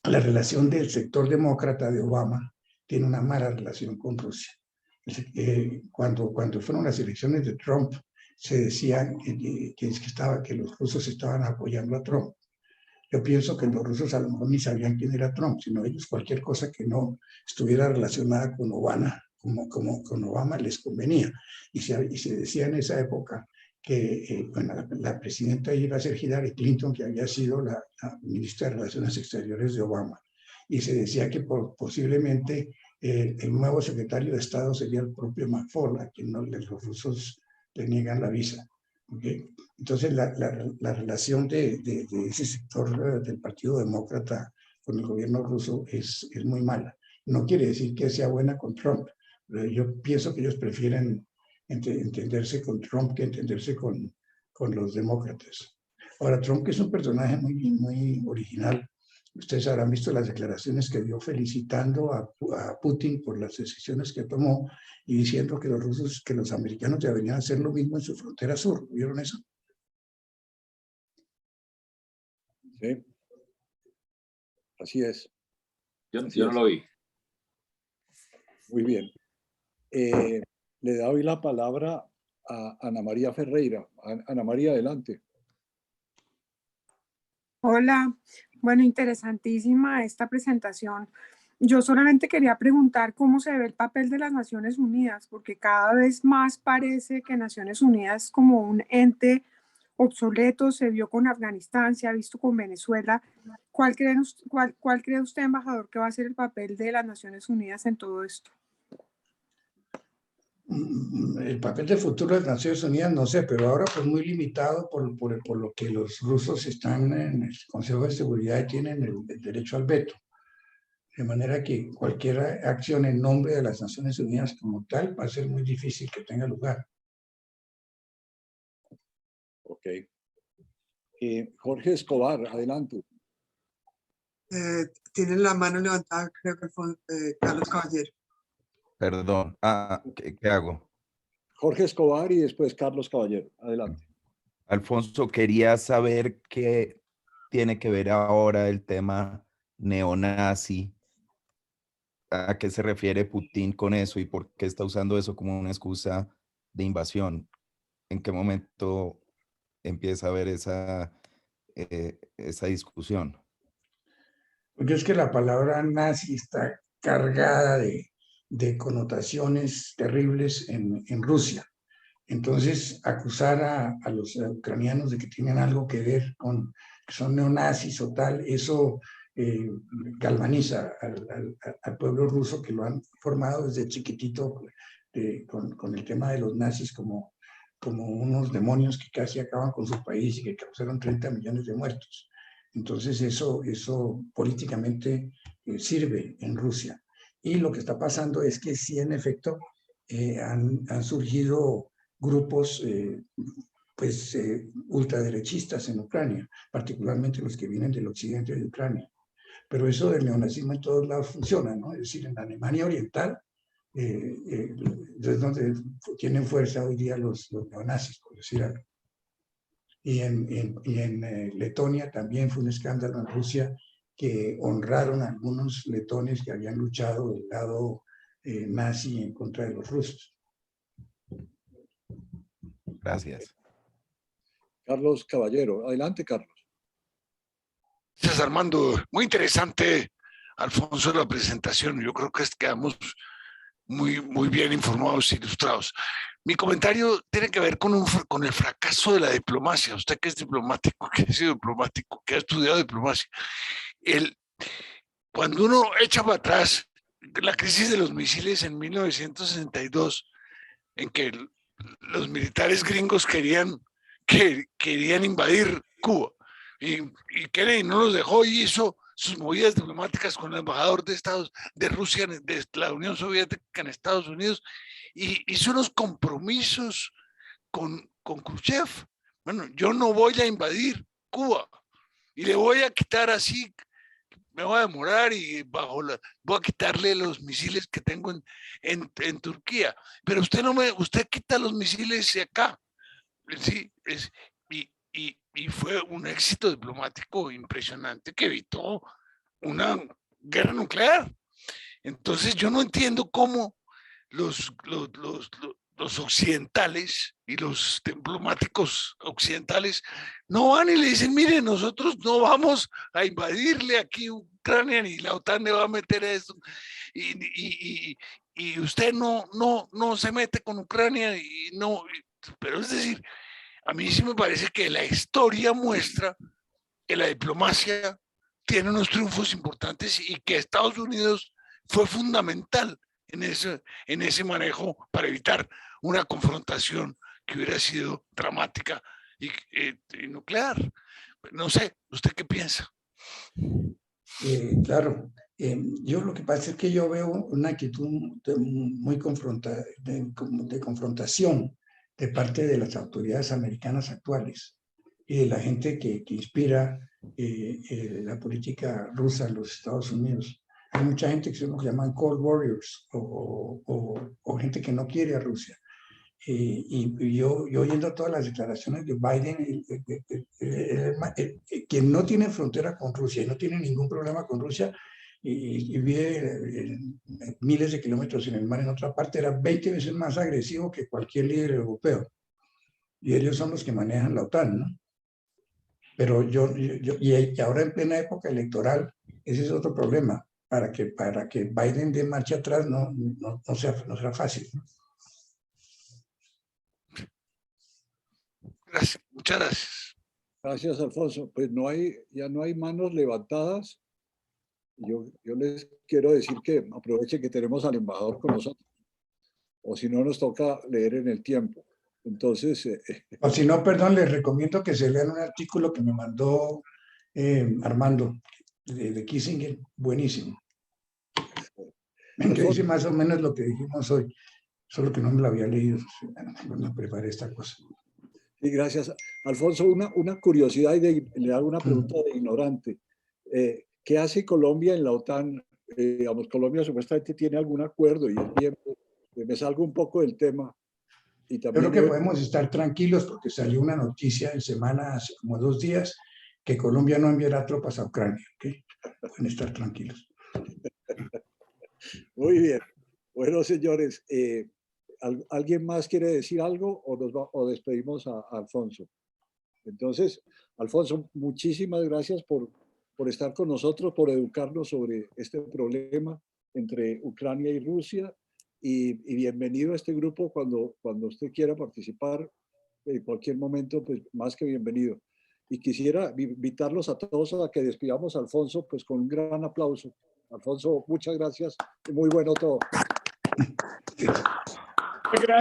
la relación del sector demócrata de Obama tiene una mala relación con Rusia. Cuando fueron las elecciones de Trump, se decía que los rusos estaban apoyando a Trump. Yo pienso que los rusos a lo mejor ni sabían quién era Trump, sino ellos cualquier cosa que no estuviera relacionada con Obama, con Obama les convenía. Y se decía en esa época que la presidenta iba a ser Hillary Clinton, que había sido la ministra de Relaciones Exteriores de Obama. Y se decía que posiblemente el nuevo secretario de Estado sería el propio McFaul, a quien los rusos le niegan la visa. ¿Okay? Entonces, la relación de ese sector del Partido Demócrata con el gobierno ruso es muy mala. No quiere decir que sea buena con Trump, pero yo pienso que ellos prefieren entenderse con Trump que entenderse con los demócratas. Ahora, Trump, que es un personaje muy original, ustedes habrán visto las declaraciones que dio felicitando a Putin por las decisiones que tomó y diciendo que los americanos deberían hacer lo mismo en su frontera sur. ¿Vieron eso? Sí, así es. Yo no lo vi. Muy bien. Le doy la palabra a Ana María Ferreira. Ana María, adelante. Hola, bueno, interesantísima esta presentación. Yo solamente quería preguntar cómo se ve el papel de las Naciones Unidas, porque cada vez más parece que Naciones Unidas como un ente obsoleto, se vio con Afganistán, se ha visto con Venezuela. ¿Cuál cree usted, embajador, que va a ser el papel de las Naciones Unidas en todo esto? El papel del futuro de las Naciones Unidas no sé, pero ahora pues muy limitado por lo que los rusos están en el Consejo de Seguridad y tienen el derecho al veto. De manera que cualquier acción en nombre de las Naciones Unidas como tal va a ser muy difícil que tenga lugar. Ok. Jorge Escobar, adelante. Tiene la mano levantada, creo que fue Carlos Caballero. Perdón. ¿Qué hago? Jorge Escobar y después Carlos Caballero. Adelante. Alfonso, quería saber qué tiene que ver ahora el tema neonazi. ¿A qué se refiere Putin con eso y por qué está usando eso como una excusa de invasión? ¿En qué momento empieza a haber esa discusión? Porque es que la palabra nazi está cargada de connotaciones terribles en Rusia. Entonces, acusar a los ucranianos de que tienen algo que ver con que son neonazis o tal, eso galvaniza al pueblo ruso, que lo han formado desde chiquitito con el tema de los nazis como unos demonios que casi acaban con su país y que causaron 30 millones de muertos. Entonces eso políticamente sirve en Rusia. Y lo que está pasando es que sí, en efecto, han surgido grupos ultraderechistas en Ucrania, particularmente los que vienen del occidente de Ucrania. Pero eso del neonazismo en todos lados funciona, ¿no? Es decir, en la Alemania Oriental es donde tienen fuerza hoy día los neonazis, por decir algo. Y en Letonia también fue un escándalo en Rusia que honraron a algunos letones que habían luchado del lado nazi en contra de los rusos. Gracias. Carlos Caballero. Adelante, Carlos. Gracias, Armando. Muy interesante, Alfonso, la presentación. Yo creo que quedamos muy bien informados e ilustrados. Mi comentario tiene que ver con el fracaso de la diplomacia. Usted que es diplomático, que ha sido diplomático, que ha estudiado diplomacia. Cuando uno echa para atrás la crisis de los misiles en 1962, en que los militares gringos querían invadir Cuba, y Kennedy no los dejó y hizo sus movidas diplomáticas con el embajador de Rusia, de la Unión Soviética en Estados Unidos, y hizo unos compromisos con Khrushchev. Bueno, yo no voy a invadir Cuba y le voy a quitar así, me voy a demorar y voy a quitarle los misiles que tengo en Turquía, pero usted quita los misiles de acá. Sí, y fue un éxito diplomático impresionante que evitó una guerra nuclear. Entonces yo no entiendo cómo los occidentales y los diplomáticos occidentales no van y le dicen, mire, nosotros no vamos a invadirle aquí Ucrania ni la OTAN le va a meter a esto y usted no se mete con Ucrania y no, pero es decir, a mí sí me parece que la historia muestra que la diplomacia tiene unos triunfos importantes y que Estados Unidos fue fundamental en ese manejo para evitar una confrontación que hubiera sido dramática y nuclear. No sé, ¿usted qué piensa? Claro, yo lo que pasa es que yo veo una actitud muy de confrontación de parte de las autoridades americanas actuales y de la gente que inspira la política rusa en los Estados Unidos. Hay mucha gente que son los que llaman Cold Warriors o gente que no quiere a Rusia. Y yo oyendo todas las declaraciones de Biden, que no tiene frontera con Rusia y no tiene ningún problema con Rusia y vive miles de kilómetros en el mar en otra parte, era 20 veces más agresivo que cualquier líder europeo. Y ellos son los que manejan la OTAN, ¿no? Pero y ahora en plena época electoral, ese es otro problema. Para que Biden dé marcha atrás no será fácil, ¿no? Gracias, muchas gracias. Gracias, Alfonso. Pues ya no hay manos levantadas. Yo les quiero decir que aprovechen que tenemos al embajador con nosotros. O si no, nos toca leer en el tiempo. Entonces... O si no, perdón, les recomiendo que se lean un artículo que me mandó Armando de Kissinger, buenísimo. Que dice más o menos lo que dijimos hoy, solo que no me lo había leído. Bueno, preparé esta cosa. Sí, gracias. Alfonso, una curiosidad y le hago una pregunta de ignorante. ¿Qué hace Colombia en la OTAN? Digamos, Colombia supuestamente tiene algún acuerdo y me salgo un poco del tema. Y también yo creo que podemos estar tranquilos porque salió una noticia en semana, hace como 2 días, que Colombia no enviará tropas a Ucrania. ¿Okay? Pueden estar tranquilos. Muy bien. Bueno, señores, ¿alguien más quiere decir algo o despedimos a Alfonso? Entonces, Alfonso, muchísimas gracias por estar con nosotros, por educarnos sobre este problema entre Ucrania y Rusia. Y bienvenido a este grupo cuando usted quiera participar en cualquier momento, pues más que bienvenido. Y quisiera invitarlos a todos a que despidamos a Alfonso pues con un gran aplauso. Alfonso, muchas gracias. Muy bueno todo.